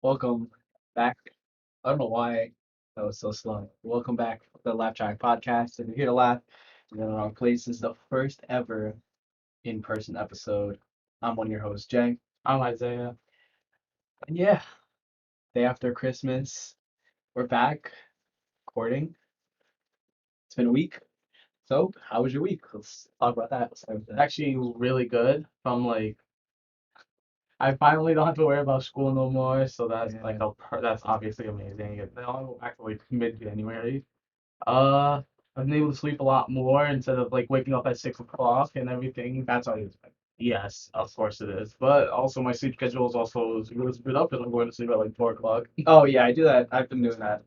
Welcome back. I don't know why that was so slow. Welcome back to the Laugh Track Podcast. If you're here to laugh, you're in the wrong place. This is the first ever in-person episode. I'm one of your hosts, Jay. I'm Isaiah. And yeah, day after Christmas, we're back recording. It's been a week. So, how was your week? Let's talk about that. Let's start with that. Actually, really good. I finally don't have to worry about school no more, so Yeah. that's obviously amazing. They only go back to like mid-January. Uh, I've been able to sleep a lot more instead of like waking up at 6 o'clock and everything. That's always been. Yes, of course it is. But also my sleep schedule is also really screwed up because I'm going to sleep at like 4 o'clock. Oh yeah, I do that. I've been doing that.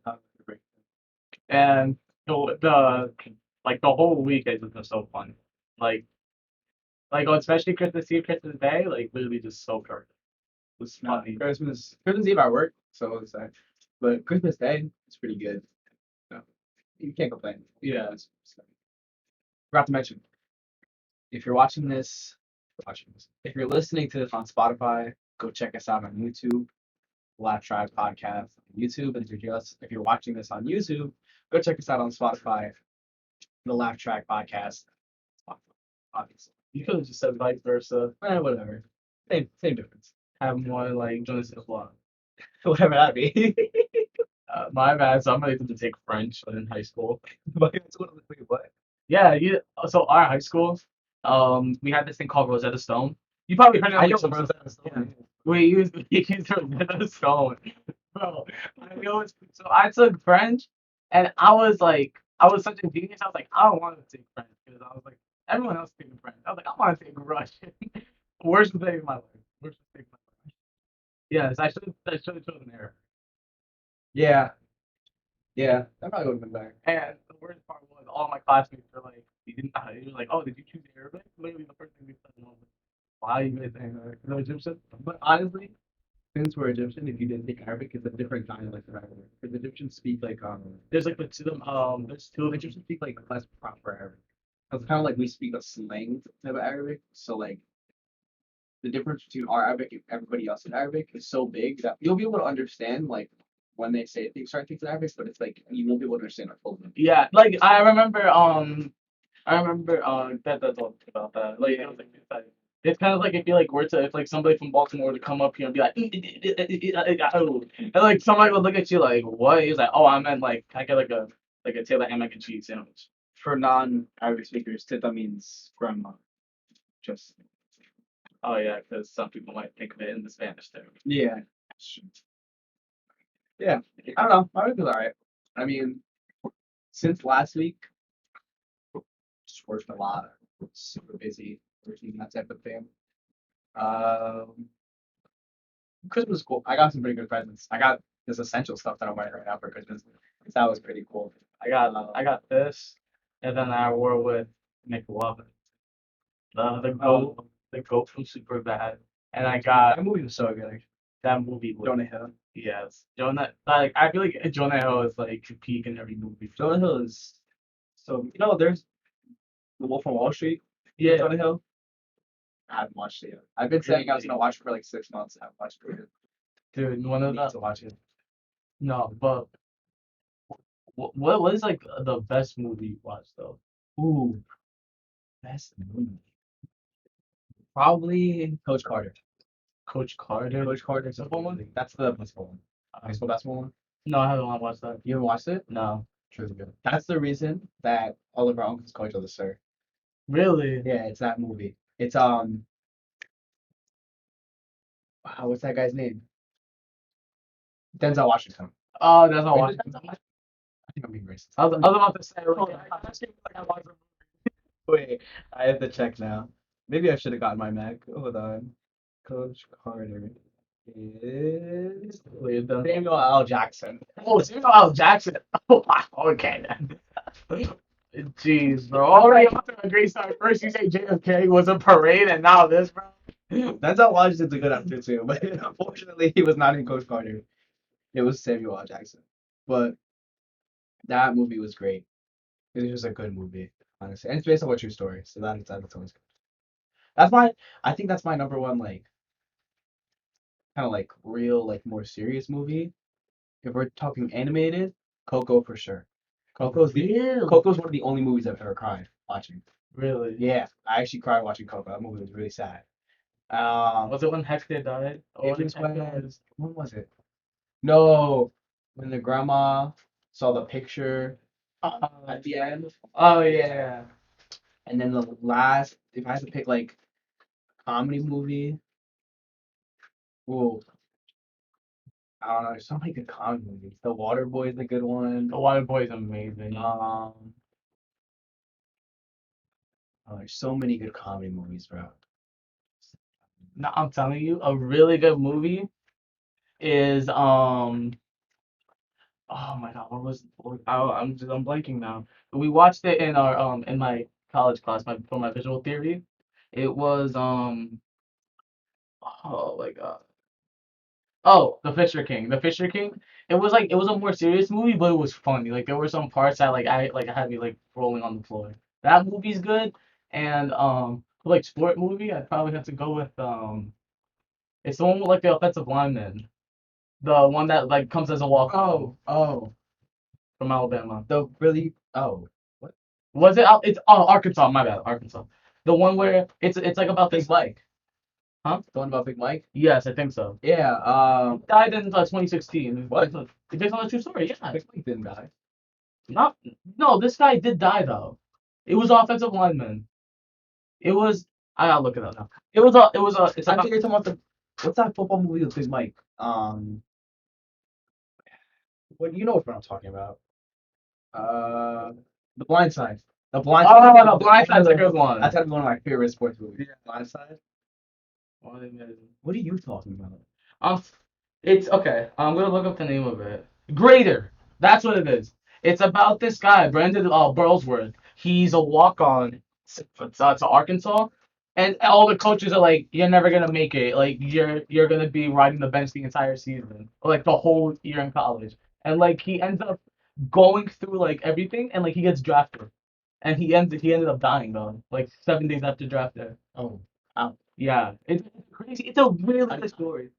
And the whole week has just been so fun. Like especially Christmas Eve, Christmas Day, like literally just so perfect. It was No, funny. Christmas Eve I work, so it's like, but Christmas Day it's pretty good. No, you can't complain. Yeah. Forgot to mention, if you're if you're listening to this on Spotify, go check us out on YouTube, Laugh Tribe Podcast on YouTube. And if you're watching this on YouTube, go check us out on Spotify, the Laugh Track Podcast. Spotify, obviously. You could have just said vice versa. Whatever. Same difference. Have more like Jonas Islam. Whatever that be. My bad. So I'm ready to take French in high school. Wait, what? Yeah, so our high school, we had this thing called Rosetta Stone. You probably heard of I it. know Like, Rosetta yeah. Stone. We used Rosetta Stone, bro. So I took French, and I was such a genius. I was like, I don't want to take French because I was like, everyone else is taking French. I was like, I want to take Russian. Worst mistake of my life. Worst mistake of my life. Yes, I should have chosen Arabic. Yeah, yeah, that probably would have been better. And the worst part was all my classmates were like, you were like, oh, did you choose Arabic? Literally the first thing we said, no, why are you guys saying Arabic? No Egyptian? But honestly, since we're Egyptian, if you didn't speak Arabic, it's a different dialect of Arabic. Because Egyptians speak like There's like there's two of them. Egyptians speak like less proper Arabic. It's kind of like we speak a slang type of Arabic. So like the difference between our Arabic and everybody else's Arabic is so big that you'll be able to understand like when they say things, certain things in Arabic, but it's like you won't be able to understand our full meaning. Yeah, like I remember that talked about that. Like it was like it's kind of like if you like were to if like somebody from Baltimore were to come up here and be like and like somebody would look at you like what? He's like, oh, I meant like can I get like a Taylor ham mac and cheese sandwich. For non-Arabic speakers, tita means grandma. Just Oh yeah, because some people might think of it in the Spanish term. yeah. Yeah, I don't know. My week was alright. I mean, since last week, just worked a lot, super busy, working that type of thing. Um, Christmas was cool. I got some pretty good presents. I got this essential stuff that I'm wearing right now for Christmas. That was pretty cool. I got this, and then I wore with McLovin, the Oh, goat the goat from Superbad, and I got that movie was so good. Actually. that movie with Jonah Hill. yes Jonah like I feel like Jonah Hill is like peak in every movie. Jonah Hill is so there's The Wolf of Wall Street. Yeah, Jonah Hill. I haven't watched it yet. I've been saying I was gonna watch it for like 6 months. I haven't watched it yet. dude, one I of need the to watch it. no, but what is like the best movie you watched though? Ooh, best movie. Probably Coach Carter. Coach Carter. Coach Carter's the one. That's the basketball one. Basketball basketball one. No, I haven't watched that. You haven't watched it? No, It's really good. That's the reason that all of our uncles call each other sir. really? Yeah, it's that movie. It's wow, what's that guy's name? Denzel Washington. Oh, that's not Wait, watching. I think I'm being racist. I was about to say Oh, like, I actually feel like I watched the wait, I have to check now. Maybe I should have gotten my Mac. Hold on. Coach Carter is movie. Samuel L. Jackson. Oh, Samuel L. Jackson. Oh, wow. Okay then. Jeez, bro. Already off to a great start. First you say JFK was a parade, and now this, bro. Denzel Washington's a good actor too, but unfortunately he was not in Coach Carter. It was Samuel L. Jackson. But that movie was great. It was just a good movie, honestly. And it's based on a true story, so that's always good. That's my I think that's my number one like kind of like real, like more serious movie, if we're talking animated, Coco for sure. Really? Coco's one of the only movies I've ever cried watching. Really? Yeah, I actually cried watching Coco. That movie was really sad. Was it when Hector died? Or It when was Hector was... when was it? No, when the grandma saw the picture at the end, Oh yeah. and then the last, if I had to pick like comedy movie, oh, I don't know. There's so many good comedy movies. The Water Boy is a good one. The Water Boy is amazing. Oh, there's so many good comedy movies, bro. No, I'm telling you, a really good movie is oh my god, I'm blanking now. We watched it in our in my college class, for my visual theory. It was oh my god. Oh, The Fisher King. The Fisher King. It was a more serious movie, but it was funny. Like there were some parts that I had me like rolling on the floor. That movie's good. And for, like sport movie, I'd probably have to go with it's the one with like the offensive lineman. The one that like comes as a walk Oh, from Alabama. the really, oh, what? Was it? It's Arkansas. My bad, Arkansas. The one where it's like about this Big Mike. huh? The one about Big Mike? Yes, I think so. Yeah, Died in 2016. What? It's based on a true story. Yeah. Big Mike didn't die. Not no. This guy did die though. It was offensive lineman. It was. I gotta look it up now. It was a. It's I about, think you're talking about what's that football movie with Big Mike? What you know what I'm talking about? Uh, The Blind Side. The Blind Side. oh, the Blind Side's a good one. That's gotta be one of my favorite sports movies. Yeah. Blind Side. What is it? What are you talking about? Um, it's okay. I'm gonna look up the name of it. Grader. That's what it is. It's about this guy, Brandon Burlsworth. He's a walk-on to Arkansas, and all the coaches are like, "You're never gonna make it. Like you're gonna be riding the bench the entire season, or, like the whole year in college." And like he ends up going through like everything, and like he gets drafted, and he ended up dying though, like 7 days after draft day. Oh, wow. Yeah, it's crazy. It's a really good story.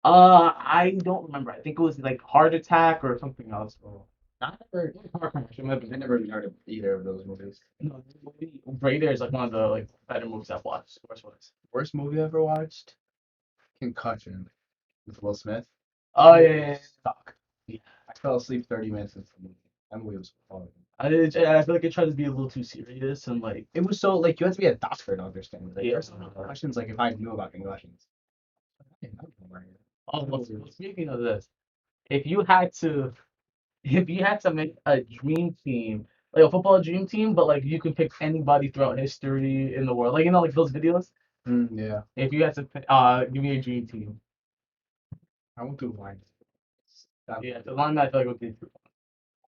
I don't remember. I think it was like heart attack or something else. Oh. I never, Car crash. It might have I been- never even heard of either of those movies. No, the movie Raider is like one of the like better movies I've watched. Sports wise. Worst movie I ever watched? Concussion with Will Smith. Oh yeah, yeah, yeah. Suck. I fell asleep 30 minutes into the movie. That movie was horrible. I feel like it tried to be a little too serious and like It was so like you have to be a doctor to understand it. Like, Yeah. there's some concussions like if I knew about concussions. I didn't know about it. oh well, speaking of this, if you had to if you had to make a dream team, like a football dream team, but like you could pick anybody throughout history in the world, like like those videos. Yeah, If you had to give me a dream team. I won't do line. Yeah, the line that I feel like would be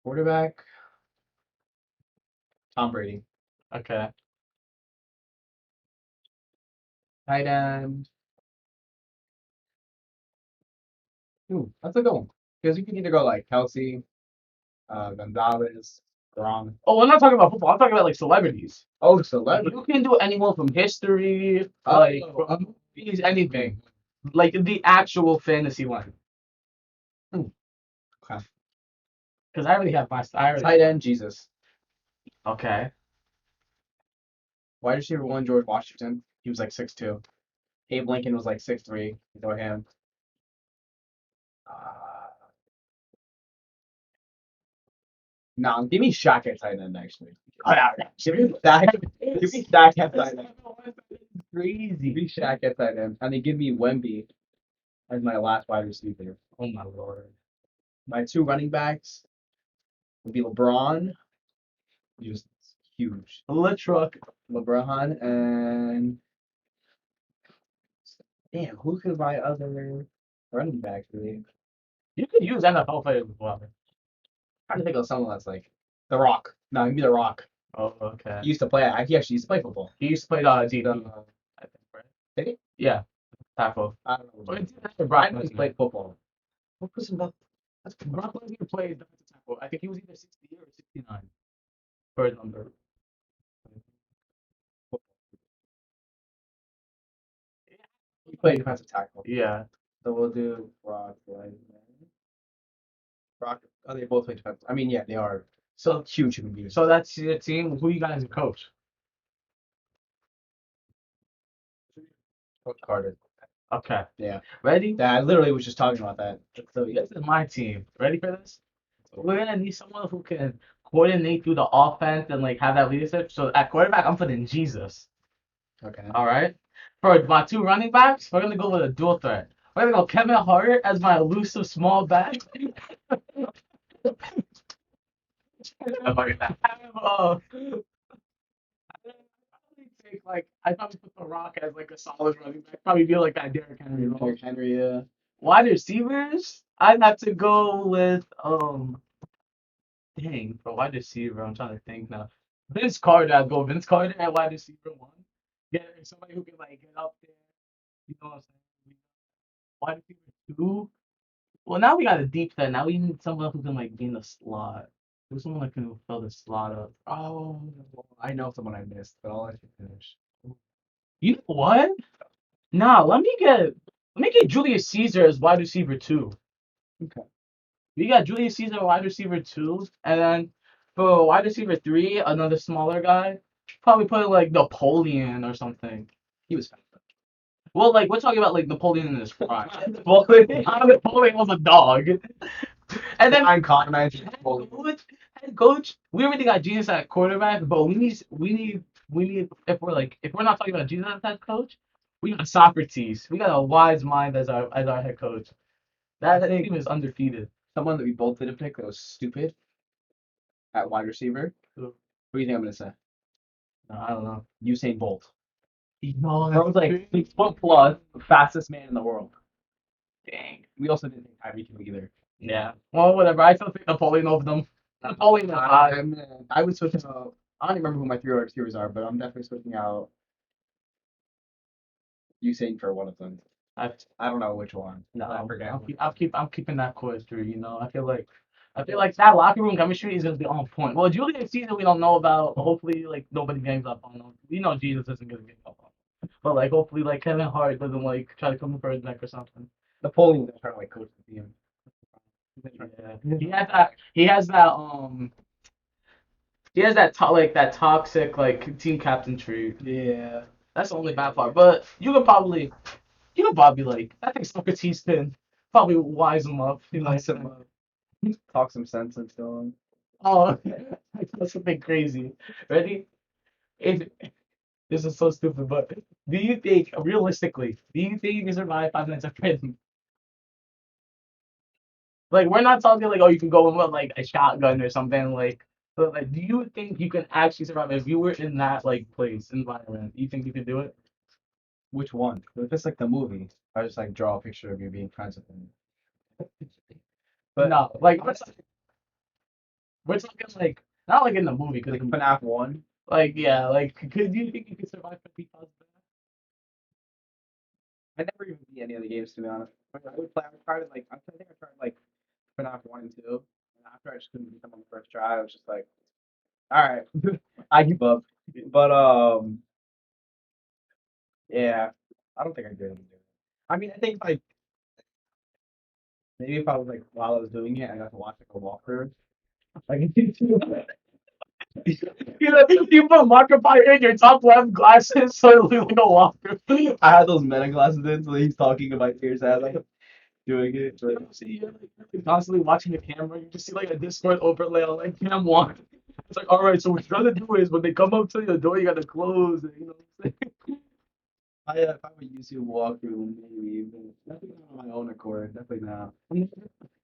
Quarterback, Tom Brady. okay. Tight end. Ooh, that's a good one. Because you can either go like Kelsey, Gonzalez, Gronk. Oh, I'm not talking about football. I'm talking about like celebrities. Oh, celebrity. You can do anyone from history, Oh, like from movies, anything. Like the actual fantasy one. Okay. Because I already have my style. Tight end, Jesus. Okay. Wide receiver one, George Washington. He was like 6'2". Abe Lincoln was like 6'3". You know him. No, give me Shaq at tight end actually. Give me Shaq. Give me Shaq at tight end. Crazy. Give me Shaq at tight end, and then give me Wemby as my last wide receiver. Oh my lord. My two running backs would be LeBron, just huge. Truck. LeBron and damn, who could my other running back be? You could use NFL players as well. I'm trying to think of someone that's like The Rock. No, give me The Rock. Oh, okay. He used to play. He actually used to play football. He used to play DB, I think, right? Did he? Yeah. Tackle. I don't know. Or it's I know he played football. What was about? That's Brock Lesnar played defensive tackle. I think he was either 60 or 69 for his number. He played defensive tackle. Yeah. So we'll do Brock Lesnar. Brock. Oh, they both play defense. I mean, yeah, they are So huge human beings. so that's your team. Who you got as a coach? Coach Carter. Okay. Yeah. Ready? Yeah, I literally was just talking about that. So yeah. This is my team. Ready for this? We're gonna need someone who can coordinate through the offense and like have that leadership. So at quarterback, I'm putting Jesus. Okay. All right. For my two running backs, we're gonna go with a dual threat. We're gonna go Kevin Hart as my elusive small back. I'm fucking that. Take like I probably put The Rock as like a solid running back. Probably feel like that Derrick Henry role. Derrick Henry. Yeah. Wide receivers, I'd have to go with dang for wide receiver. I'm trying to think now. Vince Carter, I'd go Vince Carter at wide receiver one. Yeah, somebody who can like get up there. You know what I'm saying? Wide receiver two. Well, now we got a deep set. Now we need someone who can like be in the slot. Who's someone that can fill the slot up? Oh, I know someone I missed, but I'll let you finish. You know what? Nah, let me get Julius Caesar as wide receiver two. Okay. We got Julius Caesar wide receiver two, and then for wide receiver three, another smaller guy. Probably put like Napoleon or something. He was fast. Well, like we're talking about like Napoleon in his prime. Napoleon. Napoleon was a dog. And then I'm colonized. head coach, we already got Jesus at quarterback, but we need if we're not talking about Jesus as head coach, we got Socrates. We got a wise mind as our head coach. That team is undefeated. Someone that we both didn't pick that was stupid at wide receiver. Who? What do you think I'm gonna say? No, I don't know. Usain Bolt. No, Bro's like 6 foot plus, fastest man in the world. dang. We also didn't think Tyreek Hill either. Yeah. Well, whatever. I still think Napoleon over them. Napoleon is high. I would switch out. I don't even remember who my 3 wide receivers are, but I'm definitely switching out Usain for one of them. I I don't know which one. No, I forget. I'm keeping that core through. I feel like that locker room chemistry is gonna be on point. Well, Julius Caesar we don't know about. Hopefully, like nobody gangs up on him. We know Jesus isn't gonna gang up on him. But like, hopefully, like Kevin Hart doesn't like try to come for his neck or something. Napoleon's trying to like coach the team. Yeah, he has that. He has that. He has that like that toxic like team captain trait. Yeah. That's the only bad part. But you could probably like I think Socrates can probably wise him up. Talk some sense into him. Oh, that's something crazy. Ready? If this is so stupid, but do you think realistically, do you think you can survive 5 minutes of prison? Like we're not talking like oh you can go in with like a shotgun or something like. But like, do you think you can actually survive if you were in that like place environment? Do you think you could do it? Which one? If it's like the movie, I just like draw a picture of you being friends with him. But No, like we're talking like not like in the movie because like FNAF 1, like yeah like could you think you could survive 50,000? I never even beat any of the games to be honest. I would play. I tried it like I think I tried like FNAF 1 and 2, and after I just couldn't beat them on the first try, I was just like, all right, I give up. But yeah, I don't think I did. I mean, I think like maybe if I was like while I was doing it, I got to watch like a walkthrough. Like You put Markiplier in your top left glasses so it looks like a walker. I had those meta glasses in, so he's talking about ears as like doing it. You know, see, you're like constantly watching the camera. You just see like a Discord overlay on like cam one. It's like, all right, so what you gotta do is when they come up to your door, you gotta close it. You know what I'm saying? If I would YouTube walkthrough, maybe, but definitely not on my own accord. Definitely not.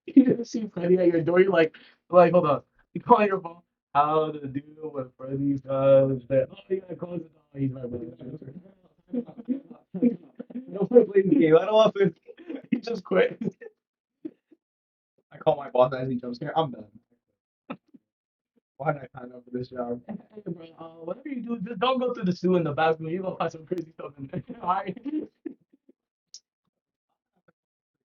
You just see Freddy at your door. You're like, hold on. You call your phone. How to deal with Freddy's there? Oh, you gotta close the door. He's right there. No point playing the game. I don't want to. He just quit. I call my boss as he jumps here. I'm done. Why did I sign up for this job? Hey, bro, whatever you do, just don't go through the sewer in the bathroom. You're gonna find some crazy stuff in there. Alright.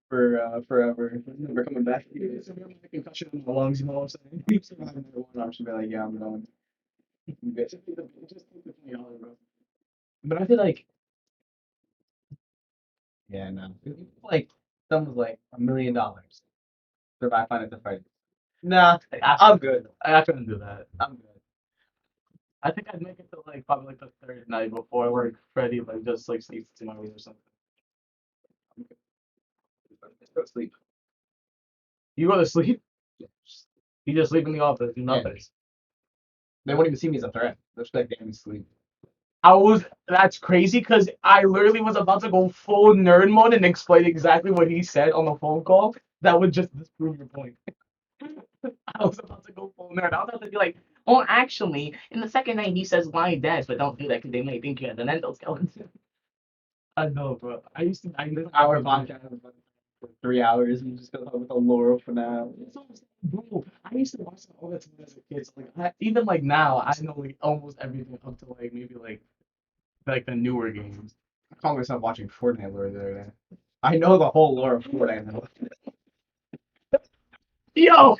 For forever. Never coming back. It's a real concussion in the lungs, you know what I'm saying? Keep surviving another 1 hour. She'll be like, yeah, I'm done. I'm good. Just take the $20, bro. But I feel like, yeah, no. Like Some was like $1 million. Survive Five Nights at Freddy's. Nah, I, I'm good. I couldn't do that. I'm good. I think I'd make it to like probably like the third night before like Freddy like just like sneaks into my room or something. Let's go to sleep. You go to sleep. Yeah. You just sleep in the office. Nothing. They won't even see me as a threat. They're just like, damn, he's asleep. That's crazy because I literally was about to go full nerd mode and explain exactly what he said on the phone call. That would just disprove your point. I was about to go full nerd. I was about to be like, oh, actually, in the second night he says why dead, but don't do that because they might think you have an endoskeleton. I know, bro. I used to Hour podcast for 3 hours and you just go with a Laurel for now. Bro, I used to watch that all the time as a kid. So even like now, I know like almost everything up to like maybe like the newer games. I caught myself watching Fortnite lore the other day. I know the whole lore of Fortnite now. Yo,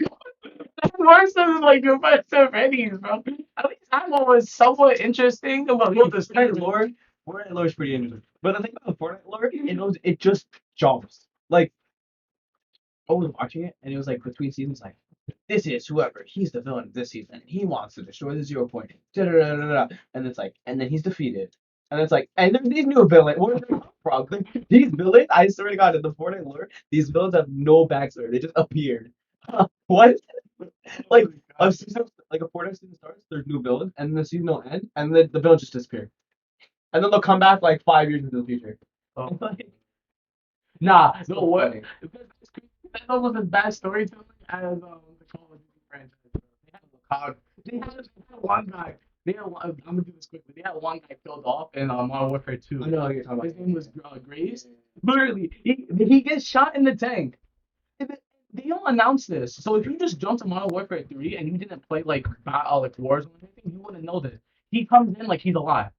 that's worse than like your first Freddy's, bro. At least that one was somewhat interesting about what the Fortnite lore, Fortnite lore is pretty interesting. But the thing about Fortnite lore, it just jumps. Like, I was watching it, and it was like between seasons, like, this is whoever, he's the villain of this season, and he wants to destroy the 0 point. Da, da, da, da, da. And it's like, and then he's defeated. And it's like, and then these new villains, where did they come from? These villains, I swear to God, in the Fortnite lore, these villains have no backstory. They just appeared. What? Like, a season, like a Fortnite season starts, there's new villains, and the season will end, and then the villain just disappear. And then they'll come back like 5 years into the future. Oh. Nah, So no what? funny. That's almost as bad storytelling as the Call of Duty franchise. Bro. They had one guy. I'm gonna do this quickly. They had one guy killed off in Modern Warfare 2. I know what you're talking His about. name was Graves. Literally, he gets shot in the tank. They don't announce this. So if you just jumped to Modern Warfare 3 and you didn't play like Warzone or anything, you wouldn't know this. He comes in like he's alive.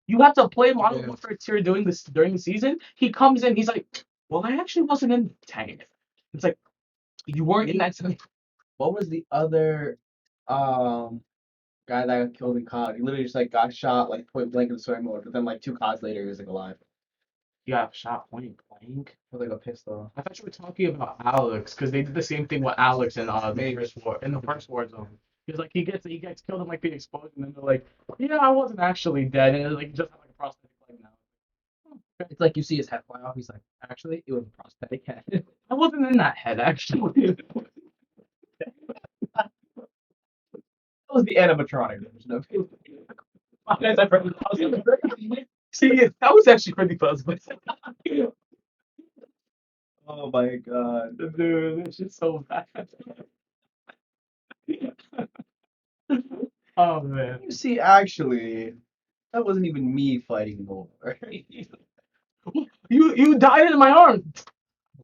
You have to play Modern Yeah. Warfare 2 during the season. He comes in, he's like, well, I actually wasn't in the tank. It's like you weren't in that tank. What was the other guy that got killed in COD? He literally just like got shot like point blank in the story mode, but then like 2 CODs later he was like alive You got shot point blank. with like a pistol. I thought you were talking about Alex because they did the same thing with Alex in Maybe. the first Warzone. He's like he gets killed in like the explosion and they're like, yeah, I wasn't actually dead and like just have like a prosthetic leg now. It's like you see his head fly off. He's like, actually, it was a prosthetic head. I wasn't in that head actually. That was the animatronic. There's no. Guys, I forgot. See, that was actually pretty close, but Oh my god. dude, this shit's so bad. Oh man. You see, actually, that wasn't even me fighting the war. You died in my arm.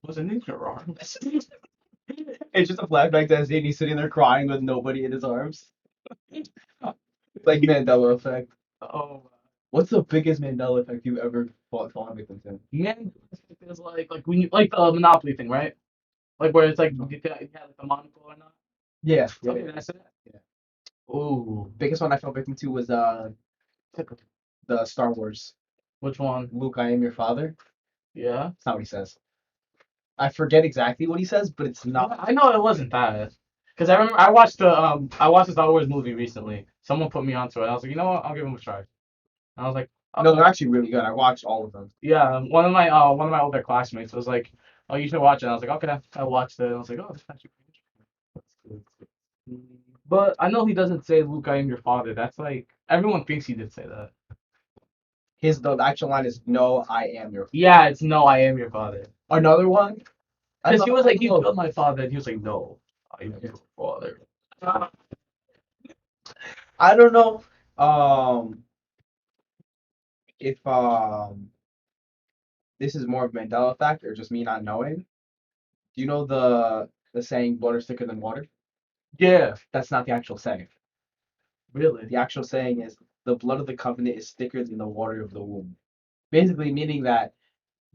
Wasn't in your arm. It's just a flashback to Zany sitting there crying with nobody in his arms. Like Mandela effect. Oh What's the biggest Mandela effect you ever fallen victim to? man, it's like when you like the Monopoly thing, right? Like where it's like you had like the monocle or not. Yeah. Okay, that's it. Yeah. Ooh, Biggest one I fell victim to was the Star Wars. which one? Luke, I am your father. Yeah. That's not what he says. I forget exactly what he says, but it's not. I know it wasn't that. Cause I remember I watched the Star Wars movie recently. Someone put me onto it. I was like, you know what? I'll give him a try. And I was like, No, they're actually really good. I watched all of them. yeah. One of my older classmates was like, oh, you should watch it. And I was like, okay. I watched it. And I was like, oh, this is actually pretty interesting. But I know he doesn't say, Luke, I am your father. That's like everyone thinks he did say that. The actual line is "No, I am your." Yeah, it's no, I am your father. Another one. Because he was like, you killed my father, and he was like, no, I am your father. I don't know. If this is more of Mandela effect or just me not knowing. Do you know the saying "blood is thicker than water"? Yeah, That's not the actual saying. really. The actual saying is the blood of the covenant is thicker than the water of the womb. Basically, meaning that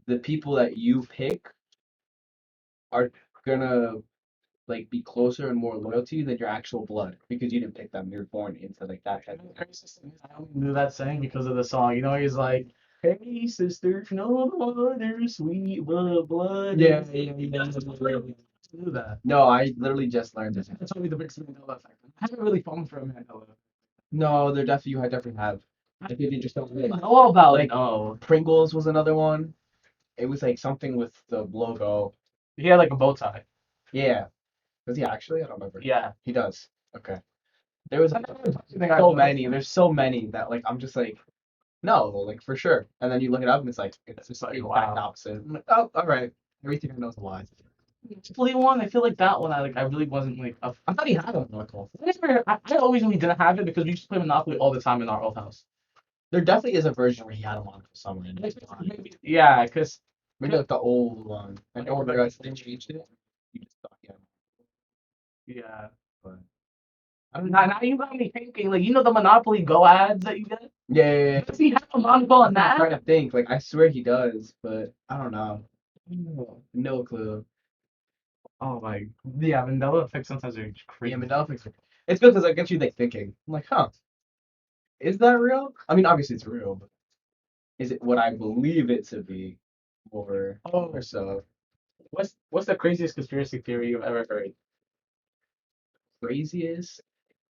the people that you pick are gonna like be closer and more loyal to you than your actual blood because you didn't pick them. You're born into like that type The of. craziest thing is I only knew that saying because of the song. You know, he's like, Hey sister, no water, sweet blood. Yeah, yeah, yeah. Do that. No, I literally just learned this. That's probably the biggest Mandela effect. I haven't really fallen for a Mandela. No, they're definitely I definitely have. I think you just don't really. Know about Like no. Pringles was another one. It was like something with the logo. He had like a bow tie. Yeah. Does he actually? I don't remember. Yeah. He does. Okay. There was I so many. There's so many that like I'm just like no, like for sure. And then you look it up and it's like it's just like exact opposite. I'm like, oh, all right. Everything I know is a lie. Flea one, I feel like that one I really wasn't like I thought he had a Monocle. I always really didn't have it because we used to play Monopoly all the time in our old house. There definitely is a version where he had them on for somewhere. Maybe, yeah, because Maybe like the old one. I know where guys they changed it. You just thought, yeah. yeah. But Now you got me thinking, like you know the Monopoly Go ads that you get? yeah, yeah, yeah. Does he have a Monocle on I'm trying that? to think. Like I swear he does, but I don't know. No clue. Oh my, yeah, Mandela effects sometimes are Yeah, crazy. Mandela effects. It's good because it gets you like thinking. I'm like, huh, is that real? I mean, obviously it's real, but is it what I believe it to be, or so What's the craziest conspiracy theory you've ever heard? craziest?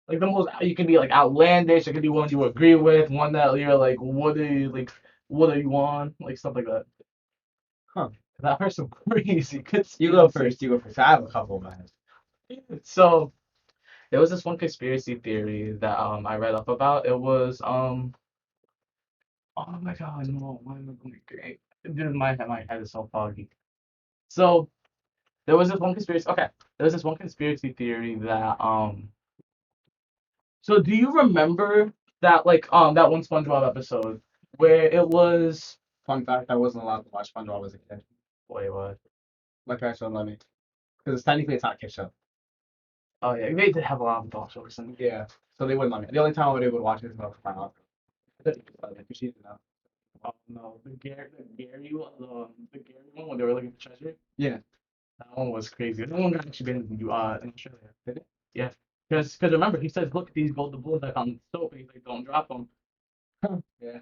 Like the most you can be like outlandish, it could be one you agree with, one that you're like, what are you on? Like stuff like that. Huh? I've heard some crazy You go conspiracy. first. You go first. I have a couple of mine. So there was this one conspiracy theory that I read up about. It was oh my god, no, why am I going great? Dude, my head is so foggy. So there was this one conspiracy. Okay, there was this one conspiracy theory that So do you remember that that one SpongeBob episode where it was Fun fact: I wasn't allowed to watch SpongeBob as a kid. wait what? My parents wouldn't let me because technically it's not a kid show. Oh yeah, they did have a lot of adult shows in it. Yeah, so they wouldn't let me. The only time I would watch it is for my uncle. I didn't do that, like, you see, Oh no, the Gary one when they were looking for treasure. Yeah. That one was crazy. That one got actually been in Australia. Did it? Yeah, because remember he says, look, these gold the bulls that on soap, and he's like, don't drop them. Yeah.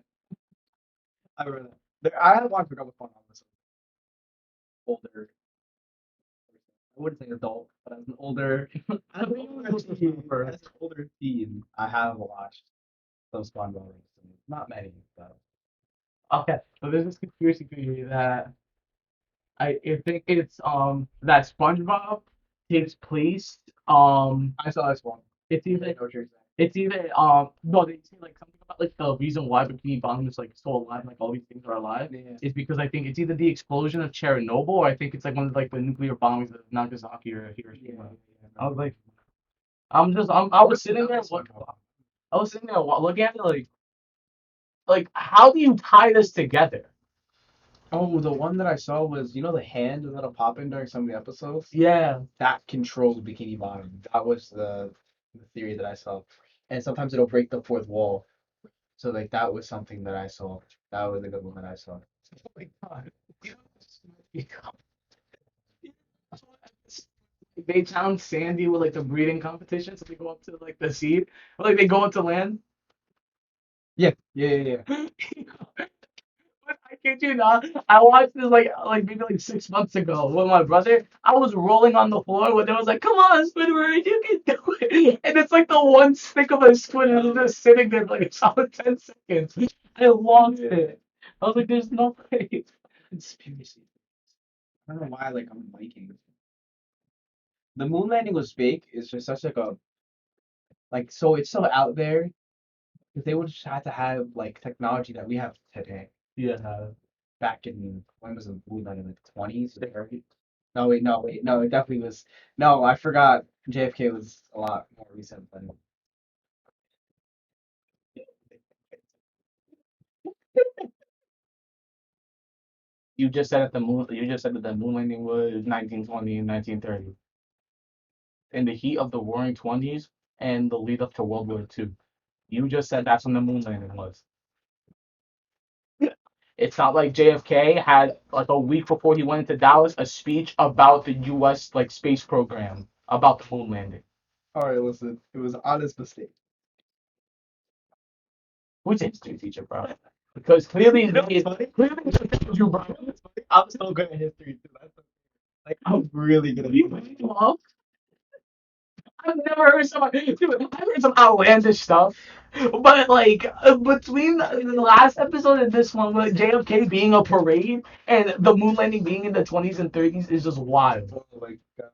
I remember that. I had watched a couple fun on this older. I wouldn't say adult, but as an older, as an older teen, I have watched some SpongeBob recently. Not many, but Okay, so there's this conspiracy theory that I think it's that SpongeBob takes place I saw this one. it's I either know what you're saying. it's either no they say like something about like the reason why Bikini Bottom is like so alive, like all these things are alive, Yeah. is because I think it's either the explosion of Chernobyl or I think it's like one of like the nuclear bombings of Nagasaki or Hiroshima. I was like I was sitting there I was sitting there looking at it like how do you tie this together? Oh, the one that I saw was, you know, the hand that'll pop in during some of the episodes? Yeah. That controls Bikini Bottom. That was the theory that I saw. And sometimes it'll break the fourth wall. So like that was something that I saw. That was a good one that I saw. Oh my god. They challenge Sandy with like the breeding competition, so they go up to like the seed, or like they go up to land. Yeah, yeah. I kid you not. I watched this like maybe like 6 months ago with my brother. I was rolling on the floor when they was like, "Come on, Squidward, you can do it!" And it's like the one stick of a squid and it's just sitting there for like a solid 10 seconds. I lost it. I was like, "There's no way." Conspiracy. I don't know why like I'm liking. The moon landing was fake. It's just such like a like so it's so out there because they would just have to have like technology that we have today. Yeah. Back in when was the moon landing, like the 20s? No, it definitely was. No, I forgot. JFK was a lot more recent than. You just said that the moon. You just said that the moon landing was 1920 and 1930, in the heat of the Roaring Twenties and the lead up to World War II. You just said that's when the moon landing was. It's not like JFK had like a week before he went into Dallas a speech about the U.S. like space program about the moon landing. All right, listen. It was an honest mistake. Who's a history teacher, bro? Because clearly, You know what's funny? clearly it's affected you, bro. I'm so good at history too. Like I'm really good at You history. love. I've never heard somebody. Dude, I've heard some outlandish stuff, but like between the last episode and this one, with JFK being a parade and the moon landing being in the 20s and 30s is just wild. Oh my god.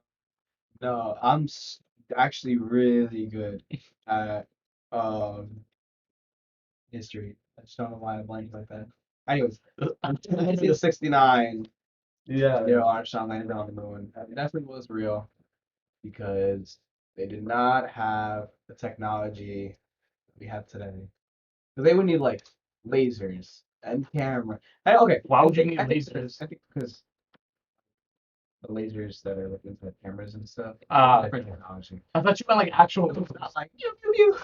No, actually really good at um history. I just don't know why I blanked like that. Anyways, in 1969, Yeah. Neil Armstrong landed on the moon. It definitely was real because they did not have the technology we have today. Because they would need like lasers and camera. Okay, Why would you think- need I think, lasers? I think because the lasers that are like inside cameras and stuff. Ah, That technology. I thought you meant like actual. Not like Pew, pew,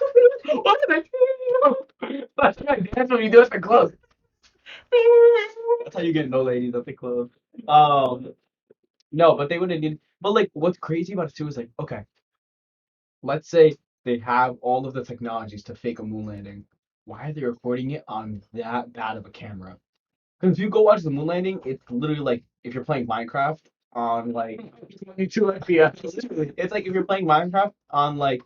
pew. What did I do? That's right. That's what you do at the club. that's how you get no ladies at the club. Um, no, but they wouldn't need. But like, what's crazy about it too is like, okay, let's say they have all of the technologies to fake a moon landing. Why are they recording it on that bad of a camera? Because if you go watch the moon landing, it's literally like if you're playing Minecraft on like 22 FPS. it's like if you're playing Minecraft on like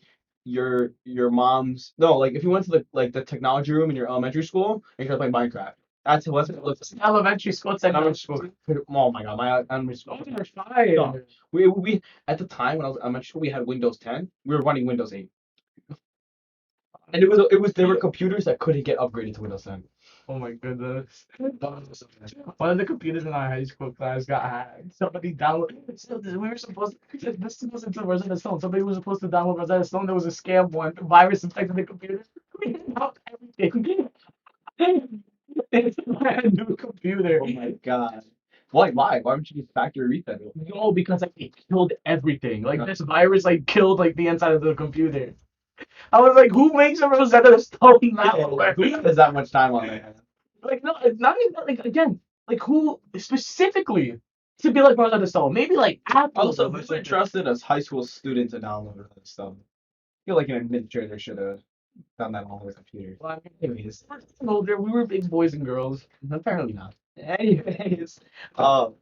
your mom's no, like if you went to the technology room in your elementary school and you're playing Minecraft. That's what it looks like. Elementary school, it's like Elementary school. Oh my god, my elementary school. those are fire. No. We at the time when I was in elementary school, we had Windows 10. We were running Windows 8. And it was there were computers that couldn't get upgraded to Windows 10. Oh my goodness. One of the computers in our high school class got hacked. Somebody downloaded. So we were supposed to. This was into Rosetta Stone. Somebody was supposed to download Rosetta Stone. There was a scam one. The virus infected the computer. We out everything. It's a brand new computer. Oh my god. Why? Why would you just factory reset it? No, because like it killed everything. Like this virus like killed like the inside of the computer. I was like, who makes a Rosetta Stone malware? Who has that much time on their hands? Like no, it's not even like again, like who specifically to be like Rosetta Stone? Maybe like Apple. Also, who would trusted as high school student to download that stuff? I feel like an administrator should have done that on their computer. Well, I mean, Anyways, we're older. We were big boys and girls. apparently not. Anyways,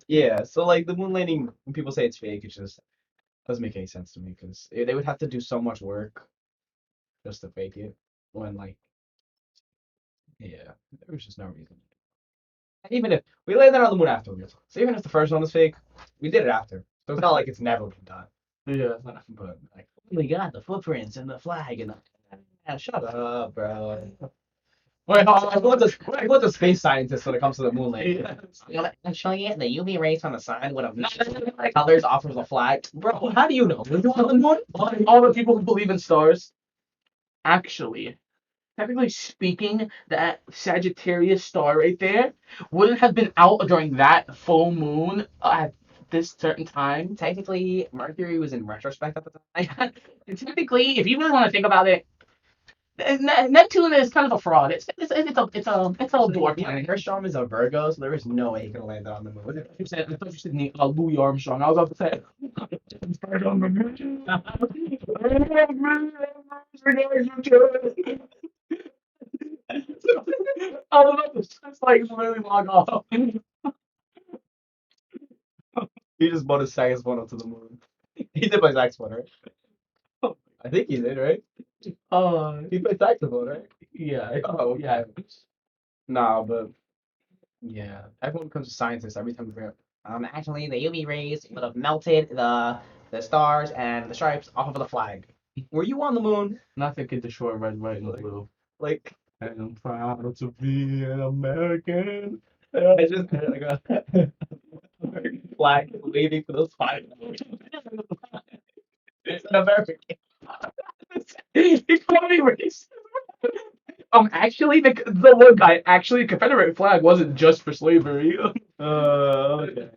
yeah. So like the moon landing, when people say it's fake, it just doesn't make any sense to me because they would have to do so much work just to fake it. When like, yeah, there was just no reason. Even if we landed on the moon afterwards, so even if the first one was fake, we did it after. So it's not like it's never been done. Yeah. But like, we got the footprints and the flag and the. Yeah, shut up, bro. Wait, I want the space scientist when it comes to the moon landing. Yeah. I'm showing you the UV rays on the side would have colors off of the flag. Bro, how do you know? Were you on the moon? All the people who believe in stars, actually, technically speaking, that Sagittarius star right there wouldn't have been out during that full moon at this certain time. Technically, Mercury was in retrospect at the time. Technically, if you really want to think about it, Neptune is kind of a fraud. It's a dwarf planet. Herstrom is a Virgo, so there is no way he could have landed on the moon. I thought you said Louis Armstrong. I was about to say. I was about to just like literally log off. He just bought his saxophone up to the moon. He did play saxophone, right? I think he did, right? He played saxophone, right? Yeah. Oh, Yeah. No, but yeah, everyone becomes a scientist every time we bring up. Actually, the UV rays would have melted the stars and the stripes off of the flag. Were you on the moon? Nothing can destroy red, white, and blue. Like, And I'm proud to be an American. I just like a flag waving for those five. It's an American. He called me racist. Actually, the one guy, actually, Confederate flag wasn't just for slavery. Okay.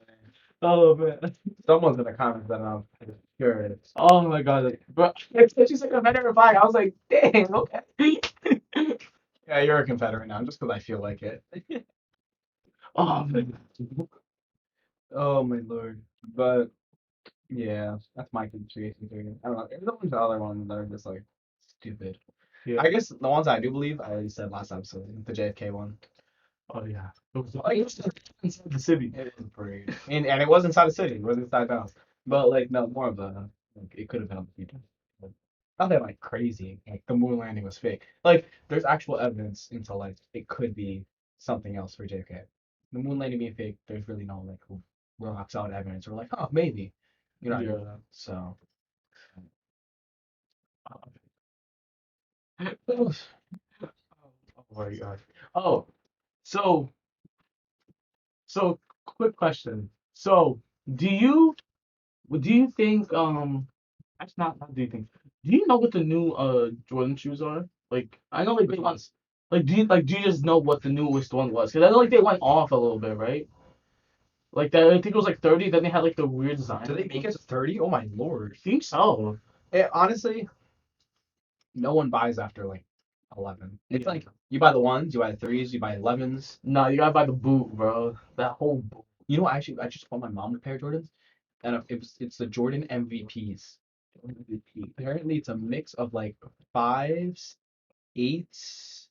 Oh man. Someone's gonna comment that I'm sure it is. Oh my god. But it's just a Confederate flag. I was like, dang, okay. Yeah, you're a Confederate now, just because I feel like it. Oh man. Oh my lord. But yeah, that's my conspiracy theory. I don't know. There's a bunch of other ones that are just like stupid. Yeah. I guess the ones I do believe, I already said last episode, the JFK one. Oh yeah. It was Oh, yeah. inside the city. It was a parade, and it was inside the city. It was inside the house. But like no, more of a like it could have been other people. But nothing like crazy. Like the moon landing was fake. Like there's actual evidence into like it could be something else for JFK. The moon landing being fake, there's really no like rock solid evidence or like, oh maybe. You know what I mean? Yeah. So Oh my god. Oh, so so quick question. So do you think actually not do you think do you know what the new Jordan shoes are? Like I know like which they went ones? like do you just know what the newest one was? Because I know like they went off a little bit, right? Like that I think it was like 30, then they had like the weird design. Do they make it to 30? Oh my lord. I think so. Honestly, no one buys after like 11. It's Yeah. like you buy the ones, you buy the threes, you buy 11s. Nah, you gotta buy the boot, bro. That whole boot. You know, actually, I just bought my mom a pair of Jordans, and it's the Jordan MVPs. Apparently, it's a mix of like fives, eights,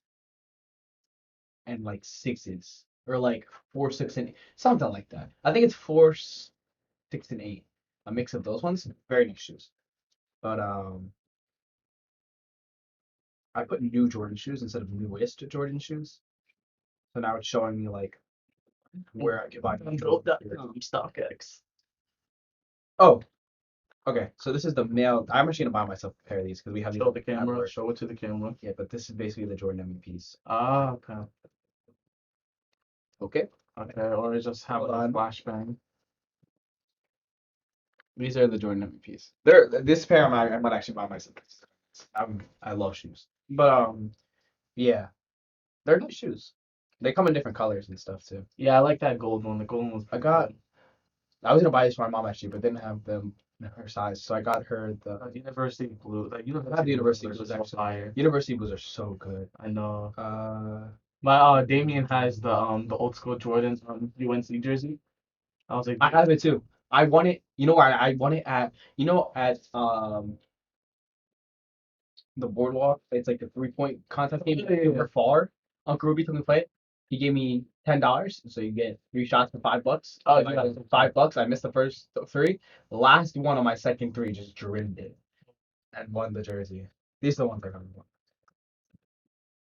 and like sixes, or like four, six, and something like that. I think it's four, six, and eight. A mix of those ones. Very nice shoes. But I put new Jordan shoes instead of newest Jordan shoes. So now it's showing me like where I can buy new Jordan shoes. StockX. Oh, okay. So this is the male. I'm actually gonna buy myself a pair of these because we have these Show the at camera. work. Show it to the camera. Yeah, but this is basically the Jordan MVPs. Ah, okay. Okay. Okay, or just have Hold a on. flashbang. These are the Jordan MVPs. They're this pair I might actually buy myself. I love shoes. But yeah, they're nice shoes. They come in different colors and stuff too. Yeah, I like that gold one. The gold one was I pretty got good. I was gonna buy these for my mom actually, but didn't have them in her size, so I got her the University blue. Like I have the University blues blues are so actually. fire. University blues are so good. I know. Uh, My Damien has the old school Jordans UNC jersey. I was like, I have it too. I won it. You know where I won it at? At the boardwalk. It's like the 3-point contest game. Yeah. Super far. Uncle Ruby took me to play it. He gave me $10, so you get 3 shots for $5. Oh, If I yeah. missed $5. I missed the first three. The last one on my second three just drilled it and won the jersey. These are the ones I got.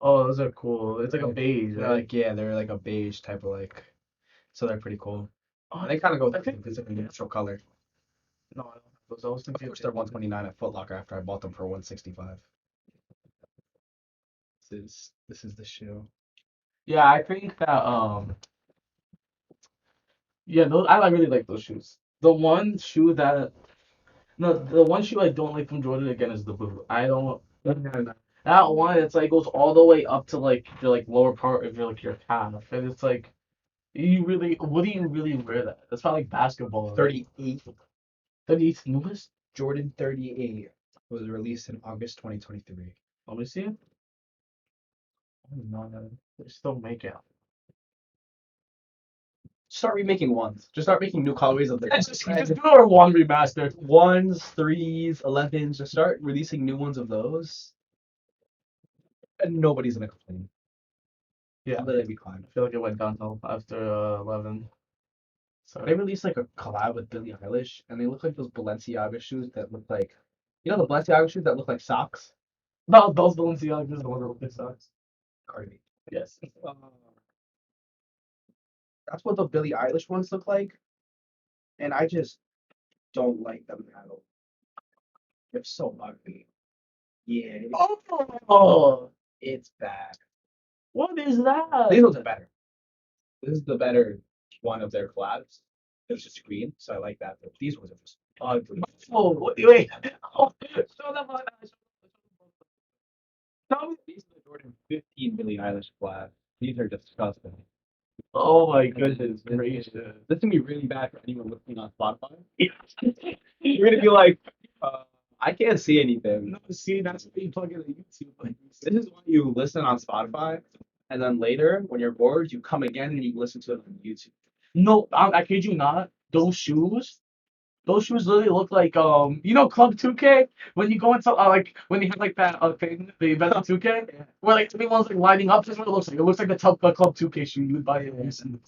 Oh, those are cool. It's like a beige, They're right? like they're like a beige type of like, so they're pretty cool. Oh, They kind of go I think it's like a natural color. no, I don't have those. I was Of thinking course, they're 129 at Foot Locker after I bought them for 165. This is the shoe. Yeah, I think that yeah, those I really like those shoes. The one shoe that no, the one shoe I don't like from Jordan again is the boot. I don't that one. It's like goes all the way up to like your like lower part of your calf, and it's like you really what do you really wear that? That's probably like basketball. Right? 38 38 newest. Jordan 38 was released in August 2023. Let me see. Oh no, they still make it. Start remaking ones. Just start making new colorways of their Just do our one remaster. ones, threes, 11s. Just start releasing new ones of those, and nobody's gonna complain. Yeah, Let it be fine. I feel like it went downhill after 11. They Sorry. released like a collab with Billie Eilish, and they look like those Balenciaga shoes that look like, the Balenciaga shoes that look like socks. No, those Balenciagas are the one that look like socks. Cardi B. Yes. That's what the Billie Eilish ones look like, and I just don't like them at all. They're so ugly. Yeah, Oh, it's bad. what is that? These ones are better. This is the better one of their collabs. It's just green, so I like that. But these ones are just ugly. Oh, wait. Oh, show them on that. Show me. These are the Jordan 15 Billie Eilish collabs. These are disgusting. Oh my goodness gracious. This is gonna be really bad for anyone listening on Spotify. Yeah. You're gonna be like, I can't see anything. No, see, that's what you plug in YouTube. Like, This is why you listen on Spotify, and then later, when you're bored, you come again and you listen to it on YouTube. no, I kid you not. Those shoes, Those shoes literally look like you know Club 2K when you go into like when you have like that thing the event of 2K Yeah. where like everyone's like lining up. This is what it looks like. It looks like the top Club 2K shoe you would buy in recent.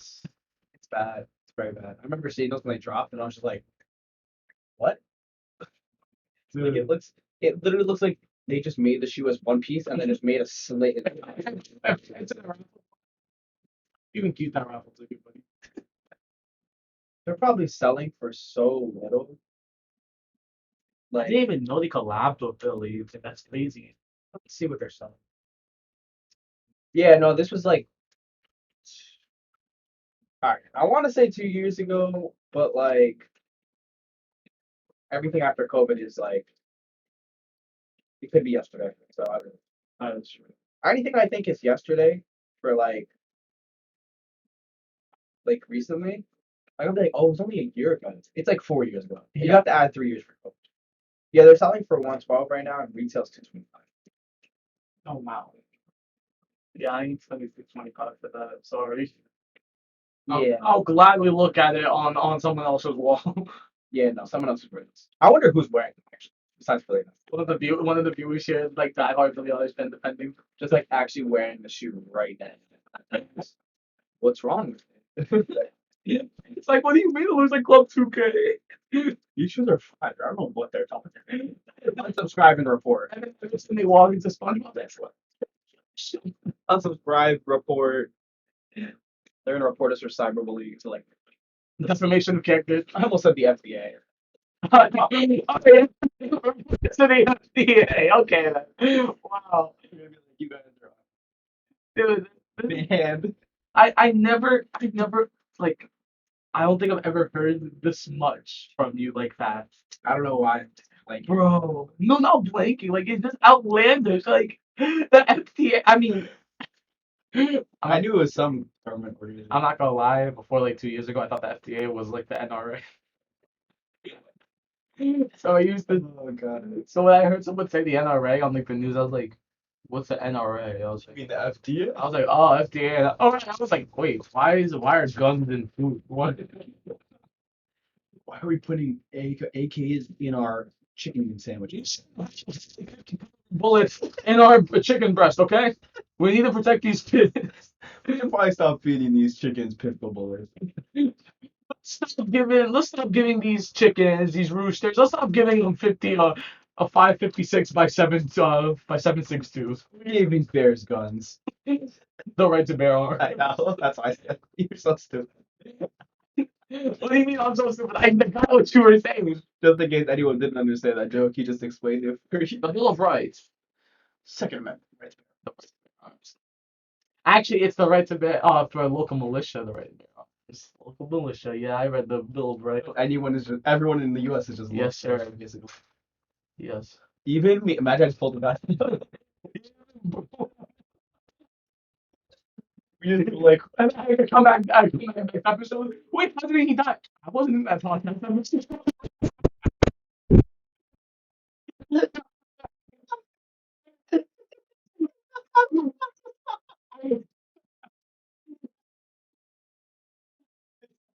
It's bad. It's very bad. I remember seeing those when they dropped, and I was just like, what? Like it literally looks like they just made the shoe as one piece and then just made a slit. It's in a raffle. You can keep that raffle ticket, buddy. They're probably selling for so little. I Like, didn't even know they collabed with Philly. That's crazy. let's see what they're selling. Yeah, no, this was like, all right, I want to say 2 years ago, but like everything after COVID is like, it could be yesterday. So I don't know. That's true. Anything I think is yesterday for like recently, I'm gonna be like, oh, it was only a year ago. It's like 4 years ago. You Yeah. have to add 3 years for COVID. Yeah, they're selling for 112 right now, and retail's 225. Oh wow. Yeah, I need 25 for that. Sorry. Yeah, I'll gladly look at it on someone else's wall. yeah, no, someone else is wearing this. I wonder who's wearing them actually, besides Philly. One of the viewers here, like Die Hard for the others, been defending. Just like actually wearing the shoe right now. What's wrong with it? It's like, what do you mean it looks like Club 2K? These shoes are fire. I don't know what they're talking about. Unsubscribe and report. And then first thing they walk into SpongeBob, that's what. Unsubscribe, report. They're gonna report us for cyberbullying to like. Defamation of character. I almost said the FDA. Okay. So the FDA. Okay then. Wow. You guys are Dude, banned. I never like I don't think I've ever heard this much from you like that. I don't know why. Like, Bro. No, not blanking. Like it's just outlandish. Like the FDA. I mean I knew it was some government organization. I'm not gonna lie, before like 2 years ago I thought the FDA was like the NRA. So I used to Oh god. so when I heard someone say the NRA on like the news, I was like, what's the NRA? I was You like mean the FDA? I was like, oh FDA. Oh I was like, wait, why are guns in food? What? Why are we putting AKs in our chicken sandwiches? Bullets in our chicken breast, okay? We need to protect these kids. We should probably stop feeding these chickens pistol bullets. Let's stop giving these chickens, these roosters, let's stop giving them 50 a 556 by 7.62. We gave these bears guns. The right to bear arms. I know. That's why I said you're so stupid. What do you mean I'm so stupid? I got what you were saying. Just in case anyone didn't understand that joke, he just explained it for you. The Bill of Rights. Second Amendment. Right. Actually, it's the right to bear for local militia, the right to bear arms. Local militia, yeah, I read the Bill of Rights. Everyone in the U.S. is just Yes, sir. basically. Yes. Even me. Imagine I just pulled the back. We just like And I come back next episode. Wait, how did he die? I wasn't in that podcast episode.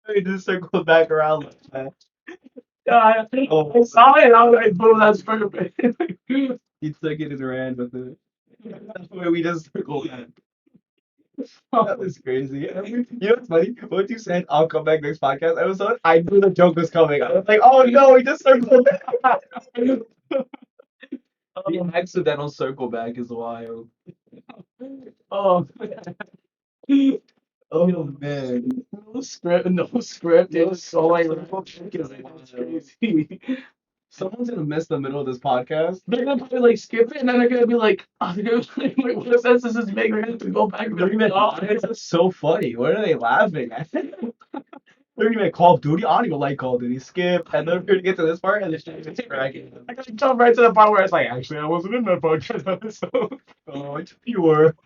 we just circled back around. Yeah, Oh. I saw it and I was like, boom, that's perfect. He took it and ran with it. That's the way we just circled back. That was crazy. You know what's funny? Once you said I'll come back next podcast episode, I knew the joke was coming. I was like, oh no, he just circled back. The accidental circle back is wild. Oh, Oh man. no script, no script. No It's so like, script. it's crazy. Someone's gonna miss the middle of this podcast. They're gonna probably like skip it and then they're gonna be like, oh, they're gonna be like, what sense does this make? They're gonna have to go back and be They're like, gonna oh, it's so funny. What are they laughing at? They're gonna make Call of Duty. I don't even like Call of Duty. Skip, and then we're gonna get to this part, and it's cracking. I gotta jump right to the part where it's like, actually, I wasn't in that podcast episode. Oh, it's pure.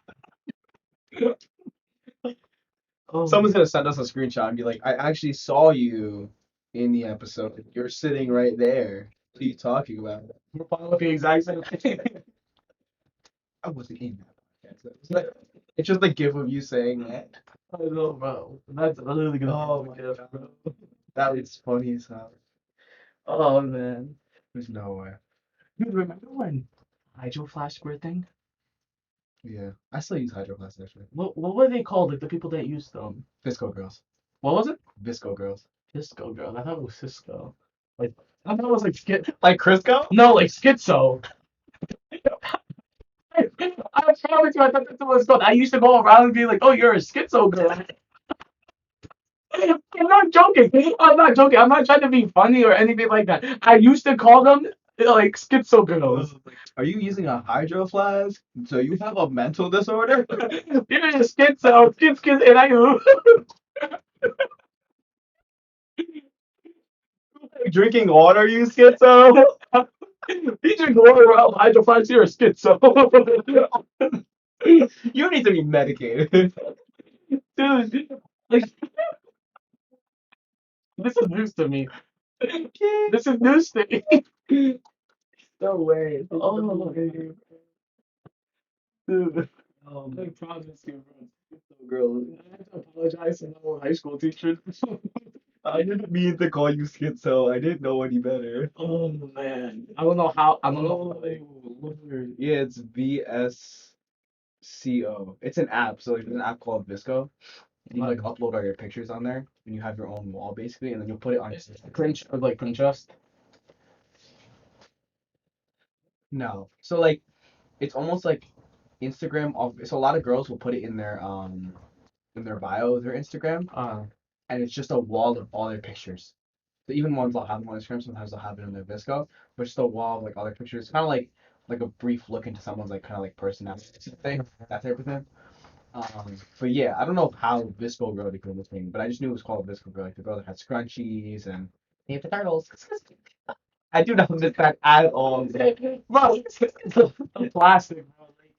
Oh, Someone's gonna send us a screenshot and be like, "I actually saw you in the episode. You're sitting right there. What are you talking about?" we're following with the exact same thing. I wasn't in that podcast. It's just a gif of you saying that. I know, bro. That's literally gonna Oh be my the gift, God. bro. That was funny as hell. Oh man. There's no way. Dude, remember when Hydro Flask were a thing? Yeah, I still use Hydro Flask actually. What were they called? Like the people that used them? Visco girls. What was it? Visco girls. Cisco girl. I thought it was Cisco. Like I thought it was like skit. Like Crisco? No, like schizo. I promise you, I thought that's what it's called. I used to go around and be like, "Oh, you're a schizo girl." I'm not joking. I'm not joking. I'm not trying to be funny or anything like that. I used to call them like schizo girls. Are you using a Hydro Flask? So you have a mental disorder? You're a schizo, schizo, and I Drinking water, you schizo? you just go around hydroponics. You're a schizo, You need to be medicated. dude. Like this is news to me. This is news to me. No way. Oh, dude. Oh, I promise you, bro. girl. I have to apologize to my high school teacher. I didn't mean to call you schizo. I didn't know any better. Oh man, I don't know how. I don't know. Lord. Yeah, it's VSCO. It's an app. So there's an app called Visco. And you like upload all your pictures on there, and you have your own wall basically, and then you'll put it on. Cringe or like Pinterest. No. So like, it's almost like Instagram. So a lot of girls will put it in their bio of their Instagram, and it's just a wall of all their pictures. So even ones I'll have them on Instagram, sometimes I'll have it in their Visco, but just a wall of like all their pictures, kind of like a brief look into someone's like kind of like personality thing, that type of thing. But yeah, I don't know how Visco Girl became this thing, but I just knew it was called Visco Girl, like the girl that had scrunchies and Ninja Turtles. I do not miss that at all. Bro, it's a plastic, bro. Like,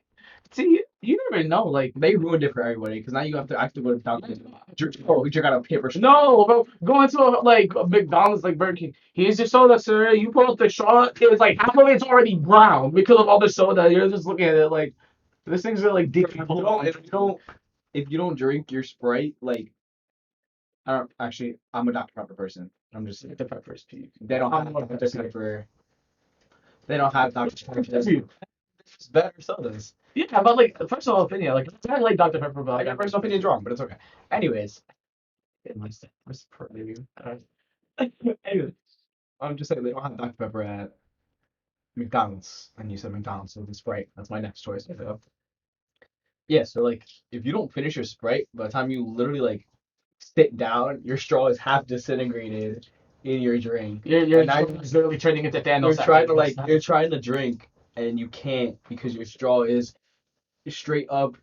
see, you never know. Like, They ruined it for everybody because now you have to actually go to Dunkin'. We drink out of paper. no, bro. Going to like a McDonald's, like Burger King. Here's your soda, sir. You pull up the straw. It was like half of it's already brown because of all the soda. You're just looking at it like this thing's are like deep. If you don't drink your Sprite, like I don't actually. I'm a Dr Pepper person. I'm just The Pepper's peak. they don't I'm have more Dr Pepsi. Pepper. They don't have Dr Pepper. Pepsi. It's better sodas. Yeah, but like personal opinion, like I like Dr Pepper, but I like got personal opinion's wrong, but it's okay. Anyways, anyways, I'm just saying they don't have Dr Pepper at McDonald's, and you said McDonald's, so it's Sprite. That's my next choice. Yeah, so like if you don't finish your Sprite, by the time you literally like sit down, your straw is half disintegrated in your drink. You're And now literally turning into Thanos. you're trying to drink and you can't because your straw is straight up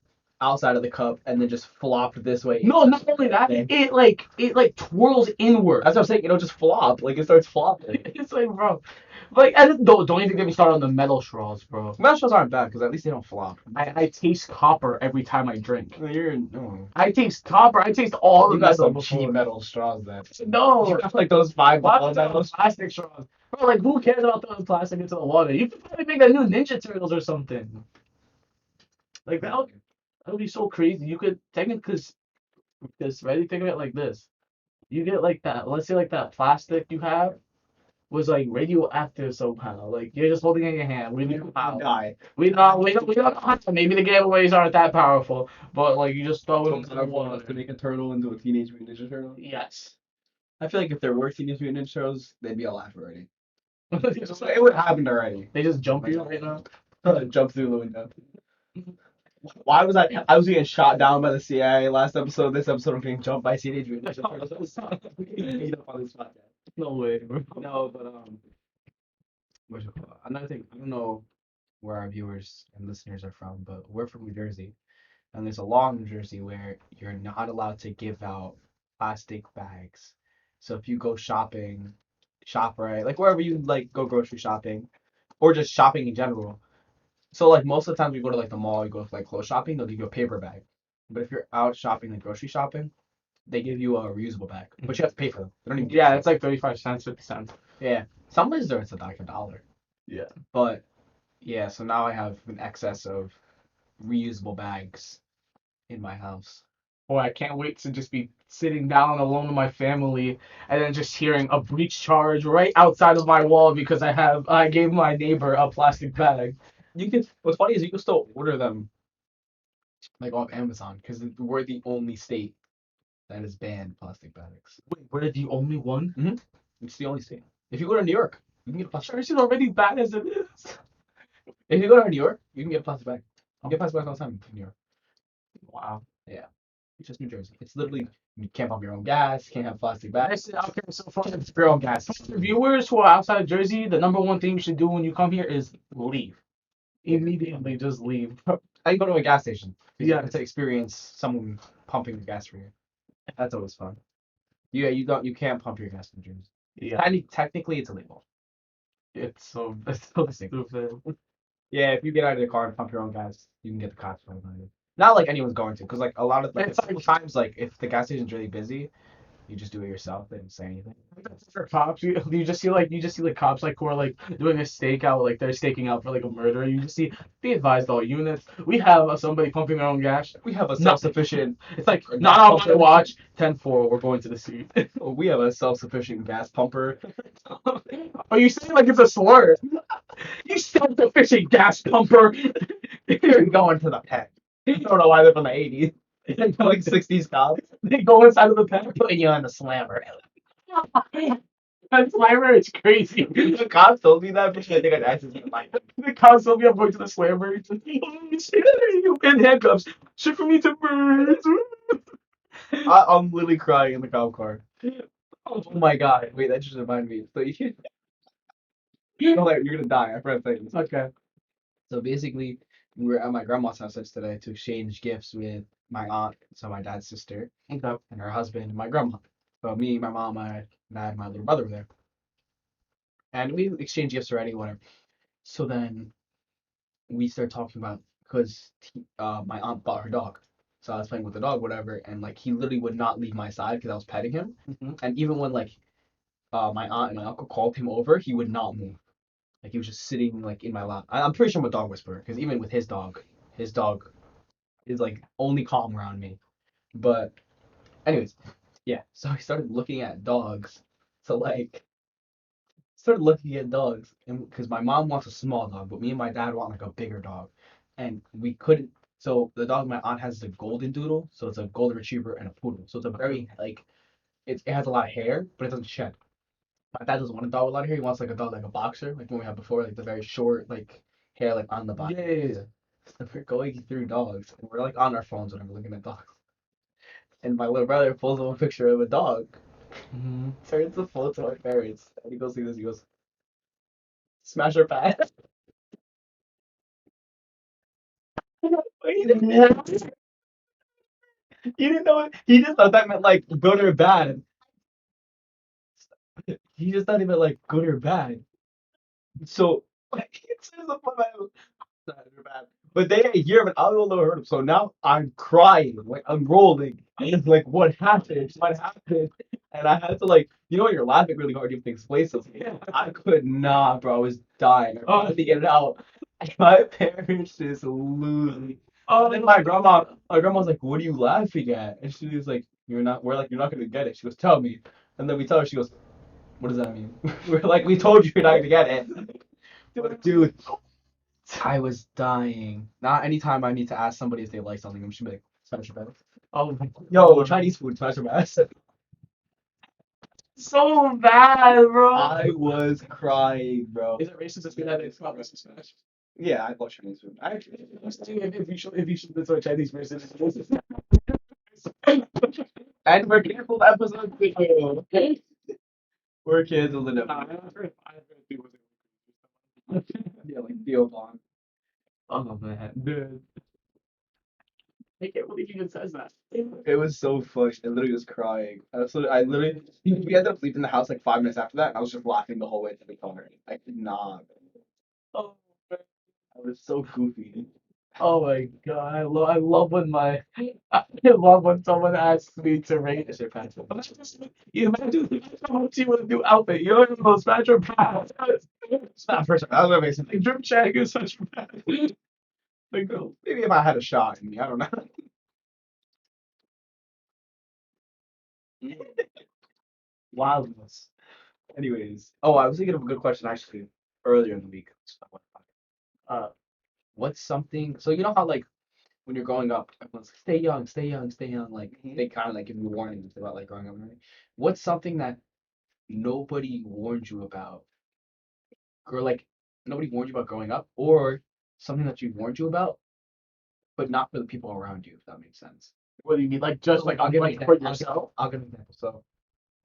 outside of the cup and then just flopped this way. No, not only that, it like twirls inward. That's what I'm saying. It'll just flop. Like it starts flopping. It's like, bro, like, and don't even get me started on the metal straws, bro. Metal straws aren't bad because at least they don't flop. I taste copper every time I drink. You're no. I taste copper. I taste all the You got metal some before. cheap metal straws then. No, You got like those $5 why metal those plastic straws? Bro, like, who cares about throwing plastic into the water? You could probably make a new Ninja Turtles or something. Like that would be so crazy. You could technically, this ready? Think of it like this. You get like that. Let's say like that plastic you have was like radioactive somehow. Like you're just holding it in your hand. We don't know how. die. We don't know how. Maybe the giveaways aren't that powerful, but like you just throw it into the To water. make a turtle into a Teenage Mutant Ninja Turtle. Yes. I feel like if there were Teenage Mutant Ninja Turtles, they'd be alive already. It would have happened already. They just jump you right now. Jump through the window. Why was I was getting shot down by the CIA last episode. This episode I'm getting jumped by Teenage Mutant Ninja Turtles. Beat up on this podcast. No way, bro. No, but what's it called? Another thing, I don't know where our viewers and listeners are from, but we're from New Jersey, and there's a law in New Jersey where you're not allowed to give out plastic bags. So if you go shopping, ShopRite, like wherever you like go grocery shopping, or just shopping in general. So like most of the time we go to like the mall, you go to like clothes shopping, they'll give you a paper bag. But if you're out shopping like grocery shopping, they give you a reusable bag, but you have to pay for them. They don't even. Yeah, it's like 35 cents, 50 cents. Yeah, some places it's like $1. Yeah. But yeah, so now I have an excess of reusable bags in my house. Boy, I can't wait to just be sitting down alone with my family and then just hearing a breach charge right outside of my wall because I gave my neighbor a plastic bag. You can. What's funny is you can still order them like off Amazon because we're the only state that has banned plastic bags. Wait, we're the only one? It's the only state. If you go to New York, you can get a plastic. Jersey's already bad as it is. If you go to New York, you can get a plastic bag. You get plastic bags all the time in New York. Wow. It's just New Jersey. It's literally you can't pump your own gas. Can't have plastic bags. Okay, so for your own gas. For viewers who are outside of Jersey, the number one thing you should do when you come here is leave. Immediately, just leave. I go to a gas station. Yeah. To experience someone pumping the gas for you. That's always fun. Yeah, you can't pump your gas in Jersey. Yeah, Technically, it's illegal. it's so stupid. Yeah, if you get out of the car and pump your own gas, you can get the cops fined on you. Not like anyone's going to, because like a lot of It's like- times, like if the gas station's really busy, you just do it yourself. They don't say anything. For cops, you just see like cops like who are like doing a stakeout, like they're staking out for like a murder. You just see, be advised, all units, we have somebody pumping their own gas. We have a No. self-sufficient. It's like not on my watch. 10-4, we're going to the scene. We have a self-sufficient gas pumper. Are you saying like it's a slur? You self-sufficient gas pumper. You're going to the pen. I don't know why they're from the 80s. Like 60s cops. They go inside of the pen. Putting you on the slammer. That slammer is crazy. The cops told me that, but I think I'd actually be like, The cops told me I'm going to the slammer. He's like, oh, shit, you in handcuffs. Shit for me to burn. I'm literally crying in the cop car. Oh my god. Wait, that just reminded me. So you're gonna die. I forgot to say this. Okay. So basically, we were at my grandma's house yesterday to exchange gifts with my aunt, so my dad's sister, Okay. and her husband, and my grandma. So me, my mom, my dad, my little brother were there. And we exchanged gifts already, whatever. So then we started talking about, because my aunt bought her dog. So I was playing with the dog, whatever, and like he literally would not leave my side because I was petting him. Mhm. And even when like my aunt and my uncle called him over, he would not move. Like he was just sitting like in my lap. I'm pretty sure I'm a dog whisperer because even with his dog is like only calm around me. But anyways, yeah. So I started looking at dogs. So like started looking at dogs, and because my mom wants a small dog, but me and my dad want like a bigger dog, and we couldn't. So the dog my aunt has is a golden doodle, so it's a golden retriever and a poodle. So it's a very like it has a lot of hair, but it doesn't shed. My dad doesn't want a dog with a lot of hair. He wants like a dog like a boxer, like one we had before, like the very short like hair like on the body. Yeah. So we're going through dogs, and we're like on our phones when we're looking at dogs. And my little brother pulls up a picture of a dog, Mhm. turns the phone to my parents, and he goes see this. He goes, "Smash her pass." He didn't know it. He just thought that meant like good or bad. He just thought it meant like good or bad. So it says the fuck out. Good or bad. But they ain't here, but I don't know heard him. So now I'm crying, like I'm rolling. I'm just like, what happened? What happened? And I had to like, you know, when you're laughing really hard, you have to explain something. Yeah. I could not, bro. I was dying. I Oh. wanted to get it out. My parents just losing. Oh, And then my grandma's like, "What are you laughing at?" And she was like, "You're not." We're like, "You're not gonna get it." She goes, "Tell me." And then we tell her. She goes, "What does that mean?" We're like, "We told you you're not gonna get it." But dude, I was dying. Not anytime I need to ask somebody if they like something, I'm just gonna be like, "Smash your best." oh my Yo, God. Chinese food, smash your best. So bad, bro. I was crying, bro. Is it racist to say that it's not racist smash? Yeah, I love Chinese food. If you should listen to a Chinese person, it's racist. And we're canceled episode 2. We're canceled in Nah, episode. I've heard people say Yeah, like Theo Vaughn. oh man, dude. I can't believe he even says that. It was so funny. I literally was crying. I literally, we ended up leaving the house like 5 minutes after that, and I was just laughing the whole way to the car. I could not. Oh, man. I was so goofy. Oh my god, I love when I love when someone asks me to rate It's your pants. you imagine someone see with a new outfit, you don't even know smash or pass. It's not first. That was amazing. Like drip check is such bad. Like Maybe if I had a shot in me, I don't know. Wildness. Anyways, oh, I was thinking of a good question actually earlier in the week. Uh, What's something? So you know how like when you're growing up, everyone's like, stay young, stay young, stay young. Like Mhm. they kind of like give you warnings about like growing up and everything. What's something that nobody warned you about, or like nobody warned you about growing up, or something that you warned you about, but not for the people around you, if that makes sense. what do you mean? Like So, just like I'll give an like for example. yourself? I'll give an example. So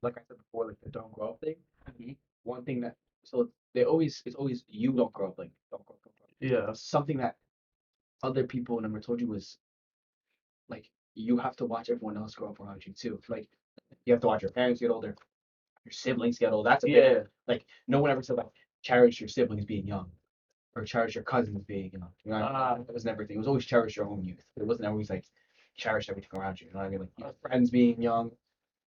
like I said before, like the don't grow up thing. Mhm. One thing that so they always it's always you don't grow up, like don't grow up, don't grow up. Yeah. Something that other people never told you was like you have to watch everyone else grow up around you too. Like you have to watch your parents get older, your siblings get old. That's a big Yeah. like no one ever said like cherish your siblings being young or cherish your cousins being young. You know what I mean? That was never a thing. It was always cherish your own youth. It wasn't always like cherish everything around you. You know what I mean? Like your friends being young.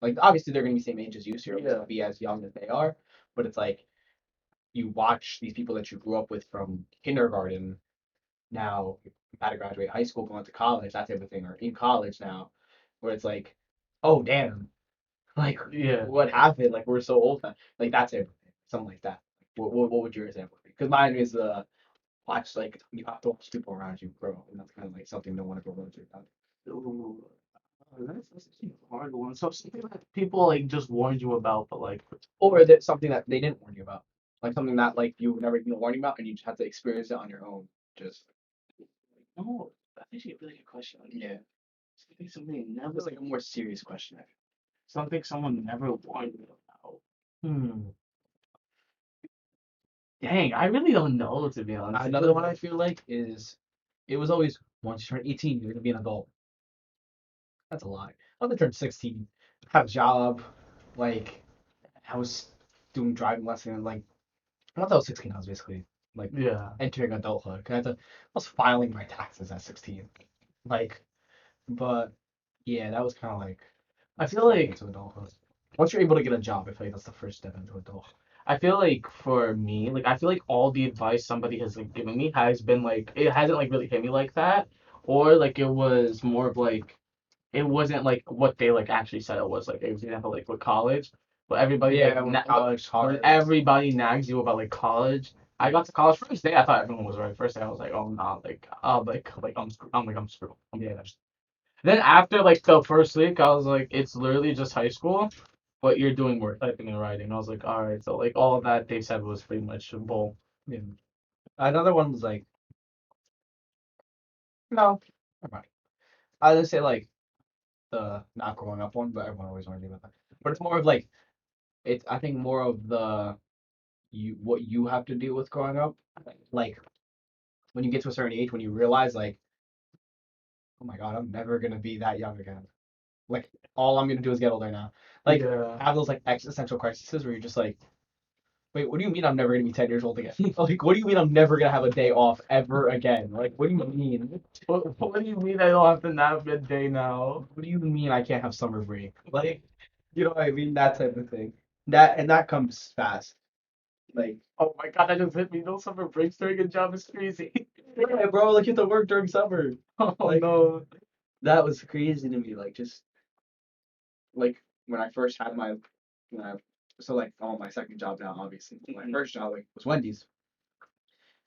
Like obviously they're gonna be same age as you, so you're always Yeah. gonna be as young as they are. But it's like you watch these people that you grew up with from kindergarten now about to graduate high school, going to college, that type of thing, or in college now, where it's like, oh damn, like Yeah. what happened? Like we're so old now. Like that type of thing, something like that. What would your example be? Because mine is watch like you have to watch people around you grow, and that's kind of like something no one ever warns you about. Ooh, that's actually a hard one. So something that people like just warned you about, but like Or that something that they didn't warn you about, like something that like you never even warned about, and you just have to experience it on your own. Just no, that's actually a really good question. Like, yeah, something that never was like a more serious question. something someone never warned me about. Hmm. Dang, I really don't know to be honest. Another one I feel like is it was always once you turn 18, you're gonna be an adult. That's a lie. Once I turned 16, have a job, like I was doing driving lessons, like once I was 16, I was basically like Yeah. entering adulthood. 'Cause I was filing my taxes at 16. Like, but yeah, that was kind of like I a feel step like into adulthood. Once you're able to get a job, I feel like that's the first step into adulthood. I feel like for me, like I feel like all the advice somebody has like given me has been like it hasn't like really hit me like that, or like it was more of like it wasn't like what they like actually said it was. Like for example, like with college, but everybody Yeah, when college when hard. everybody nags you about like college. I got to college first day. I thought everyone was right. First day, I was like, oh no, like I'm screwed. I'm screwed. I'm finished. Then after like the first week, I was like, it's literally just high school, but you're doing more typing and writing. I was like, all right, so like all that they said was pretty much bull. Yeah. Another one was like, no, never mind. I would say like the not growing up one, but everyone always warns you about that. But it's more of like it's I think more of the you what you have to deal with growing up. Like when you get to a certain age, when you realize like, oh my God, I'm never gonna be that young again. Like all I'm gonna do is get older now. Like Yeah. have those like existential crises where you're just like, wait, what do you mean I'm never gonna be 10 years old again? Like what do you mean I'm never gonna have a day off ever again? Like what do you mean? What do you mean I don't have to nap midday now? What do you mean I can't have summer break? Like you know what I mean? That type of thing. That comes fast. Like Oh my god, that just hit me. No summer breaks during a job is crazy. yeah, bro, like you have to work during summer. Oh Like no. that was crazy to me. Like just like when I first had my when I so like I'm on my second job now, obviously. My first job like was Wendy's.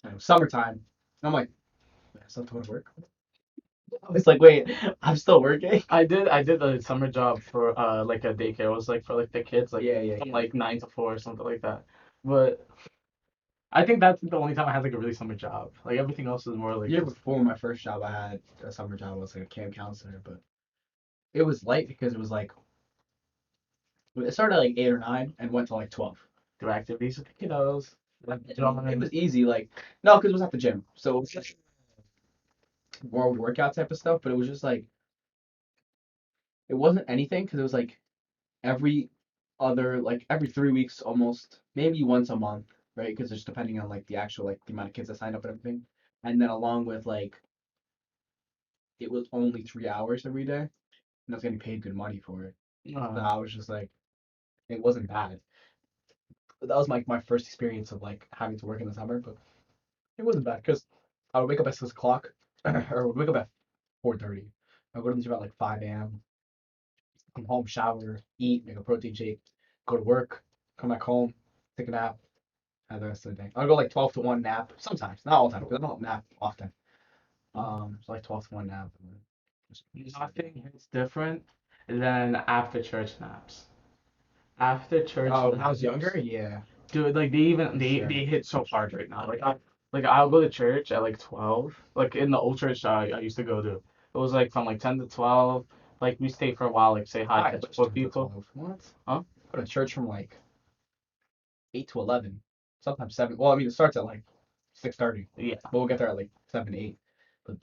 And it was summertime. And I'm like, "Wait, I still have to go to work. I was like, wait, I'm still working. I did a summer job for like a daycare. It was like for like the kids like Yeah. from like 9 to 4 or something like that. But I think that's the only time I had like a really summer job. Like everything else was more The like year before my first job, I had a summer job. I was like a camp counselor, but it was light because it was like it started at like 8 or 9 and went to like 12. do activities with the kiddos. Like It was easy, like no, because it was at the gym, so it was just more workout type of stuff. But it was just like it wasn't anything because it was like every like every 3 weeks almost, maybe once a month, right? Because it's depending on like the actual like the amount of kids that signed up and everything, and then along with like it was only 3 hours every day, and I was getting paid good money for it. So I was just like, it wasn't bad. But that was my first experience of like having to work in the summer, but it wasn't bad because I would wake up at 6 o'clock, or would wake up at 4:30. I would go to the gym at like 5 a.m. come home, shower, eat, make a protein shake, go to work, come back home, take a nap, have the rest of the day. I'll go like 12 to 1 nap sometimes, not all the time because I don't nap often. So like 12 to 1 nap. And then Nothing hits different than after church naps. After church Oh, when I was naps, younger, yeah. dude, like they even Sure. they hit so hard right now. Like I'll go to church at like 12. Like in the old church I used to go to. It was like from like 10 to 12. Like we stay for a while, like say hi I to just with 10 to people. 12. What? Huh? Go to church from like 8 to 11, sometimes 7. Well, I mean, it starts at like 6:30, Yeah. but we'll get there at like 7, 8. But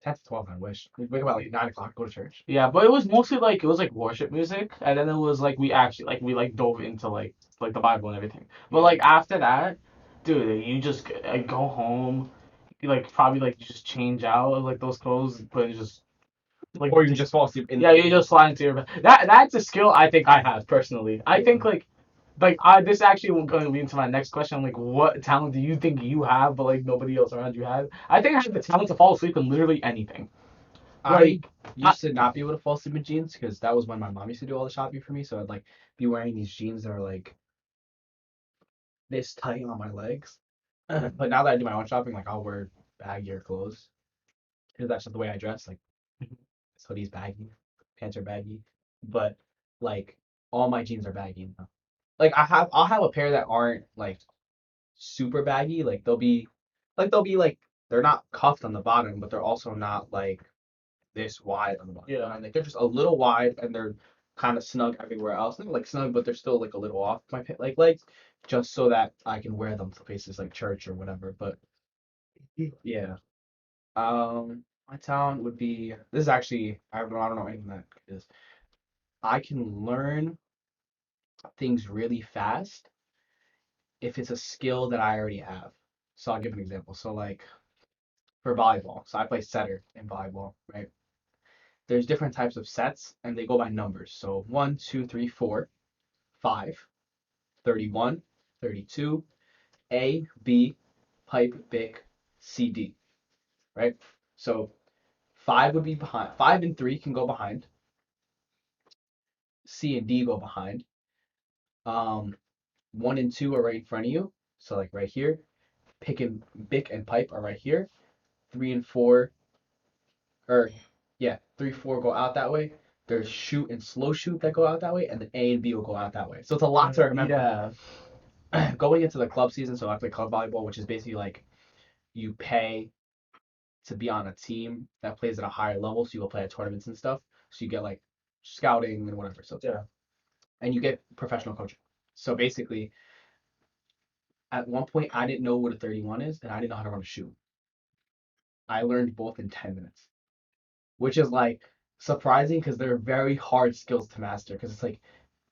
10 to 12, I wish. We'd wake up at like 9 o'clock, go to church. Yeah, but it was mostly like it was like worship music, and then it was like we actually like we like dove into like the Bible and everything. But like after that, dude, you just go home, you like probably like just change out of like those clothes, but just like Or you can just fall asleep in yeah, you just slide into your bed. That's a skill I think I have personally. I think like I this actually will going to lead into my next question. Like, what talent do you think you have, but like nobody else around you has? I think I have the talent to fall asleep in literally anything. I Like, I, used to not be able to fall asleep in jeans because that was when my mom used to do all the shopping for me. So I'd like be wearing these jeans that are like this tight on my legs. But now that I do my own shopping, like I'll wear baggier clothes because that's just the way I dress. Like this hoodie's baggy, pants are baggy, but like all my jeans are baggy now. Like I'll have a pair that aren't like super baggy. They'll be like they're not cuffed on the bottom, but they're also not like this wide on the bottom. yeah. Like they're just a little wide and they're kind of snug everywhere else. They're like snug, but they're still like a little off my like legs, just so that I can wear them to places like church or whatever. But yeah, my talent would be this is actually I don't know anything that is. I can learn things really fast if it's a skill that I already have. So I'll give an example. So like for volleyball, so I play setter in volleyball, right? There's different types of sets and they go by numbers. So 1, 2, 3, 4, 5, 31, 32, A, B, pipe, bic, C, D, right? So 5 would be behind. 5 and 3 can go behind. C and D go behind. Um, 1 and 2 are right in front of you. So like right here. Pick and bic and pipe are right here. 3 and 4, or yeah, 3, 4 go out that way. There's shoot and slow shoot that go out that way, and then A and B will go out that way. So it's a lot to remember. Yeah. Going into the club season, so I play club volleyball, which is basically like you pay to be on a team that plays at a higher level, so you will play at tournaments and stuff. So you get like scouting and whatever. So Yeah. and you get professional coaching. So basically, at one point, I didn't know what a 31 is, and I didn't know how to run a shoe. I learned both in 10 minutes, which is like surprising because they're very hard skills to master. Because it's like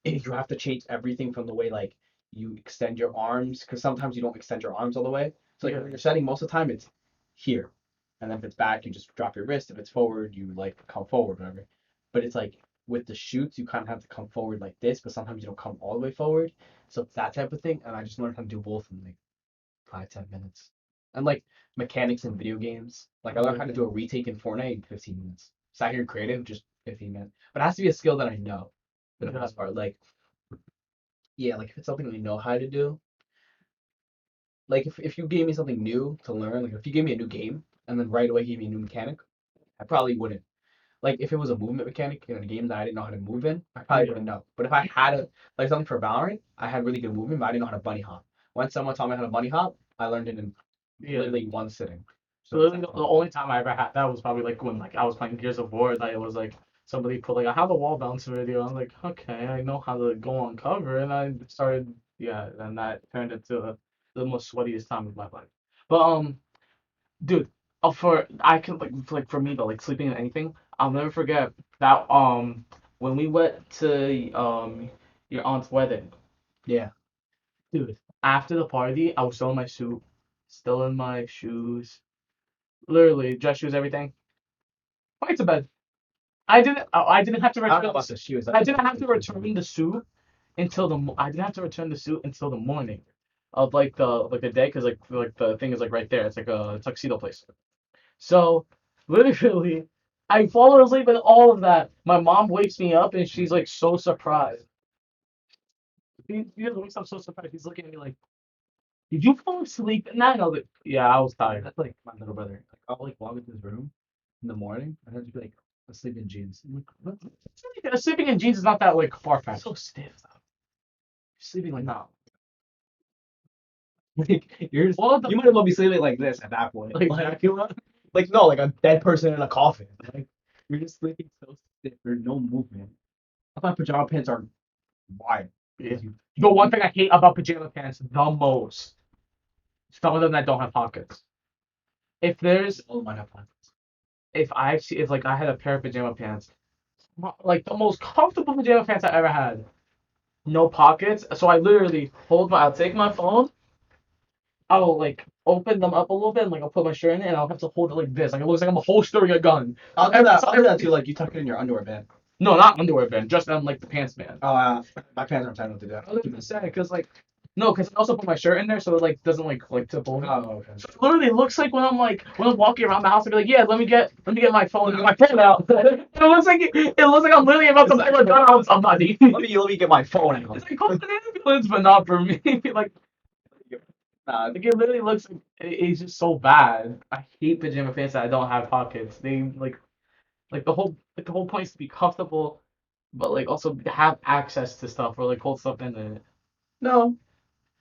you have to change everything from the way like you extend your arms, because sometimes you don't extend your arms all the way. So like when you're setting, most of the time it's here, and then if it's back, you just drop your wrist. If it's forward, you like come forward, whatever. But it's like with the shoots, you kind of have to come forward like this, but sometimes you don't come all the way forward. So it's that type of thing, and I just learned how to do both in like 5, 10 minutes. And like mechanics in video games, like I learned how to do a retake in Fortnite in 15 minutes. Sat here creative, just 15 minutes. But it has to be a skill that I know for the most part. Like yeah, like if it's something we know how to do, like if you gave me something new to learn, like if you gave me a new game and then right away gave me a new mechanic, I probably wouldn't. Like if it was a movement mechanic in a game that I didn't know how to move in, I probably wouldn't know. But if I had a like something for Valorant, I had really good movement, but I didn't know how to bunny hop. Once someone taught me how to bunny hop, I learned it in literally one sitting. So literally the only time I ever had that was probably like when like I was playing Gears of War. Like it was like somebody put like I have a wall bounce video. I'm like, okay, I know how to go on cover, and I started and that turned into the most sweatiest time of my life. But dude, for I can like for me though, like sleeping in anything, I'll never forget that when we went to your aunt's wedding, Yeah. dude. After the party, I was still in my suit, still in my shoes, literally dress shoes, everything. Right to bed. I didn't have to I don't know return about the shoes. I didn't have to return the suit until I didn't have to return the suit until the morning of like the day because like the thing is like right there. It's like a tuxedo place. So literally I fall asleep in all of that. My mom wakes me up and she's like so surprised. She just wakes up so surprised. She's looking at me like, "Did you fall asleep in that?" And I was like, "Yeah, I was tired." That's like my little brother. Like I'll like walk into his room in the morning and he'll just be like asleep in jeans. I'm like, what? Sleeping in jeans is not that like far fetched. So stiff though. Sleeping like no. Like you're just, What the you might as well be sleeping like this at that point. like Dracula? Like no, like a dead person in a coffin. Like you're just sleeping so stiff. There's no movement. I thought pajama pants are wide. Yeah. Because you The one thing I hate about pajama pants the most, some of them that don't have pockets. If there's all might have pockets. if like I had a pair of pajama pants, like the most comfortable pajama pants I ever had, no pockets. So I literally I'll take my phone, I'll like open them up a little bit, and like I'll put my shirt in it, and I'll have to hold it like this. Like it looks like I'm holstering a gun. I'll do that. I'll do that too. Like you tuck it in your underwear band. No, not underwear band, just like the pants band. Oh, my pants aren't tight enough to do that. I was gonna say, cause like, no, cause I also put my shirt in there, so it like doesn't like tip over. Oh, okay. So it literally looks like when I'm walking around the house, I'll be like, yeah, let me get my phone, my phone out. it looks like I'm literally about to like, I'm not eating. Let me get my phone out. It's like call an ambulance, but not for me. like Nah, it literally looks like it's just so bad. I hate pajama pants that I don't have pockets. They the whole point is to be comfortable, but like also have access to stuff or like hold stuff in it. no,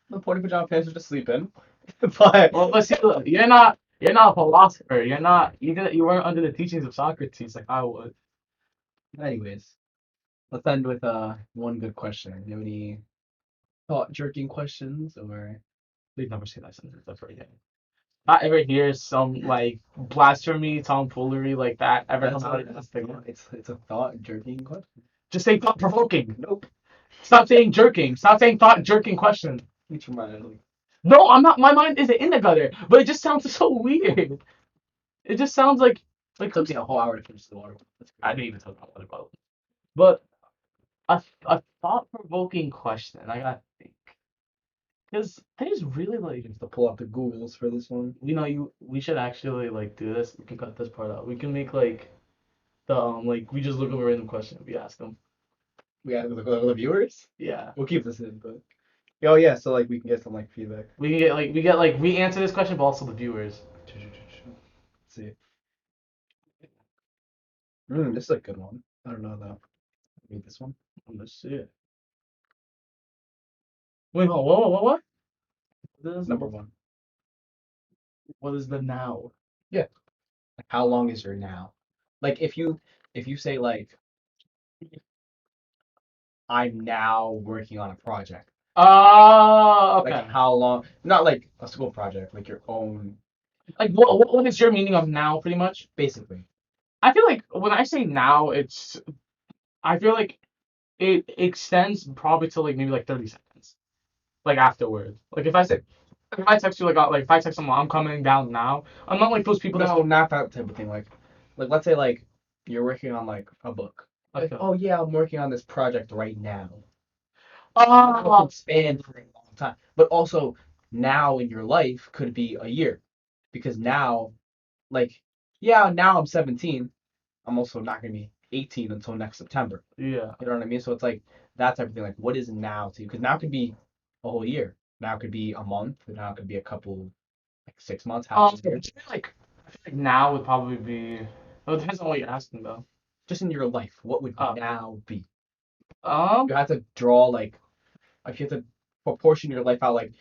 the point of pajama pants is to sleep in. But But see, look, you're not a philosopher. You weren't under the teachings of Socrates like I was. anyways, let's end with one good question. You have any thought jerking questions or? Please never say that sentence ever again. Not ever hear some like blasphemy, tomfoolery like that ever come out of this thing. It's a thought jerking question. Just say thought provoking. Nope. Stop saying jerking. Stop saying thought jerking question. Which mind? No, I'm not. My mind isn't in the gutter, but it just sounds so weird. It just sounds like It took me a whole hour to finish the water. That's I didn't even talk about water bottle. But a thought provoking question. I gotta think. Because I just really like have to pull out the Googles for this one. we should actually like do this. We can cut this part out. We can make like the like we just look up a random question we ask them. We got the viewers. Yeah. We'll keep this in, but oh yeah, so like we can get some like feedback. We answer this question but also the viewers. Let's see. This is a good one. I don't know though. Read this one. Let's see it. Wait, hold on, what? Number one. What is the now? Like, how long is your now? Like if you say like I'm now working on a project. Oh, okay. Like how long? Not like a school project, like your own, Like what is your meaning of now pretty much? basically. I feel like when I say now, I feel like it extends probably to like maybe like 30 seconds. Like afterwards. Like if I text you like if I text someone I'm coming down now, I'm not like those people No, not that type of thing. Like let's say like you're working on like a book. Like, Okay. oh yeah, I'm working on this project right now. Oh, Could span for a long time. But also now in your life could be a year. Because now, like, yeah, now I'm 17. I'm also not gonna be 18 until next September. yeah. You know what I mean? So it's like that type of thing. Like, what is now to you? Because now could be a whole year. Now it could be a month. Now it could be a couple, like 6 months, half a year. I feel like now would probably be. Well, it depends on what you're asking though. Just in your life, what would Oh. now be? Um. You have to draw like, if you have to proportion your life out, like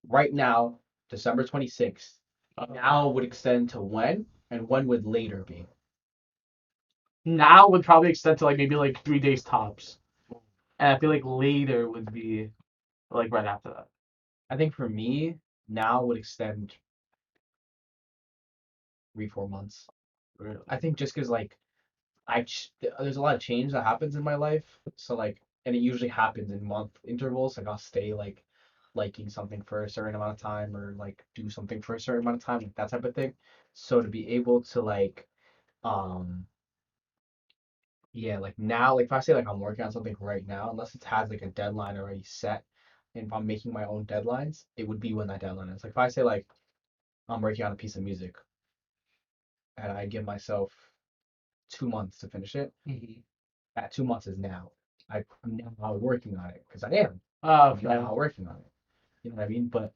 right now, December 26th, now would extend to when, and when would later be? Now would probably extend to like maybe like 3 days tops, and I feel like later would be like right after that. I think for me, now would extend 3, 4 months. Really. I think just because like there's a lot of change that happens in my life, so like, and it usually happens in month intervals. Like I'll stay like liking something for a certain amount of time, or like do something for a certain amount of time, like that type of thing. So to be able to like, um, yeah, like now, like if I say like I'm working on something right now, unless it has like a deadline already set, and if I'm making my own deadlines, it would be when that deadline is. Like if I say like I'm working on a piece of music, and I give myself 2 months to finish it. Mhm. That 2 months is now. I'm now working on it because I am. Oh, I'm now working on it. You know what I mean? But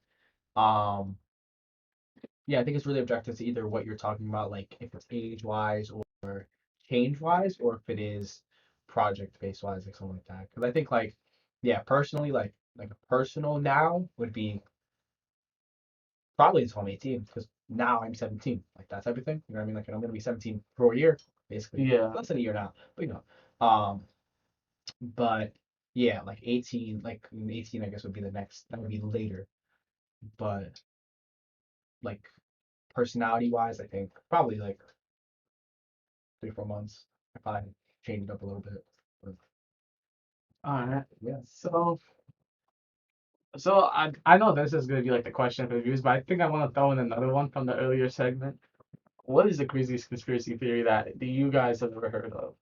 um, yeah, I think it's really objective to either what you're talking about, like if it's age wise or change wise, or if it is project based wise, like something like that. Because I think like, yeah, personally, like a personal now would be probably until I'm 18, because now I'm 17, like that type of thing. You know what I mean? Like I'm gonna be 17 for a year, basically. Yeah. Less than a year now, but you know. But yeah, like 18, like 18, I guess would be the next. That would be later. But like personality wise, I think probably like 3 4 months if I change it up a little bit. But All right. yeah, So I know this is gonna be like the question for the views, but I think I want to throw in another one from the earlier segment. What is the craziest conspiracy theory that you guys have ever heard of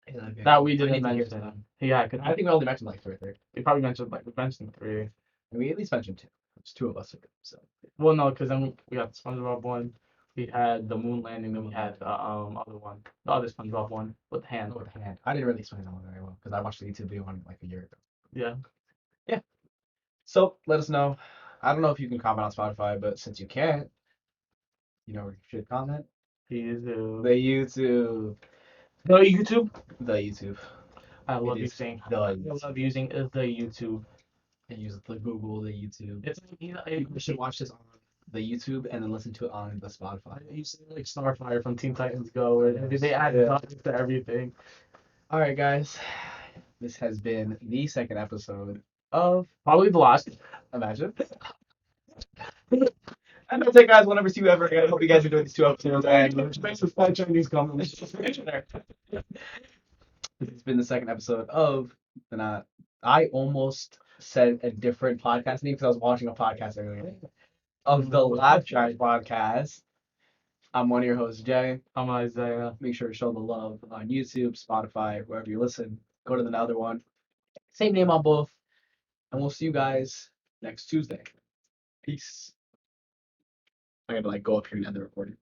okay. that we I didn't need to hear mention? some. Yeah, because I think we only mentioned like three or three. we probably mentioned we mentioned three. And we at least mentioned two. There's two of us. So Well, no, because then we got the SpongeBob one, we had the moon landing, then we had the other one, the other SpongeBob one with the hand. with the hand. I didn't really explain that one very well because I watched the YouTube video on it like a year ago. Yeah. So let us know. I don't know if you can comment on Spotify, but since you can't, you know where you should comment. YouTube. The YouTube. The YouTube. The YouTube. I love It is using. the I YouTube. love using the YouTube. And use the Google, the YouTube. It's You should watch this on the YouTube and then listen to it on the Spotify. you see like Starfire from Teen Titans Go, where they add Yeah. content to everything. All right, guys. This has been the second episode of Probably the last. Imagine. And that's it, guys. We'll never see you ever again. I hope you guys enjoyed these 2 episodes. And Makes us find Chinese comments. this has been the second episode of the Not. I almost said a different podcast name because I was watching a podcast earlier. Of the Laugh Track podcast. I'm one of your hosts, Jay. I'm Isaiah. Make sure to show the love on YouTube, Spotify, wherever you listen. Go to the other one. Same name on both. And we'll see you guys next Tuesday. Peace. I gotta like go up here and end the recording.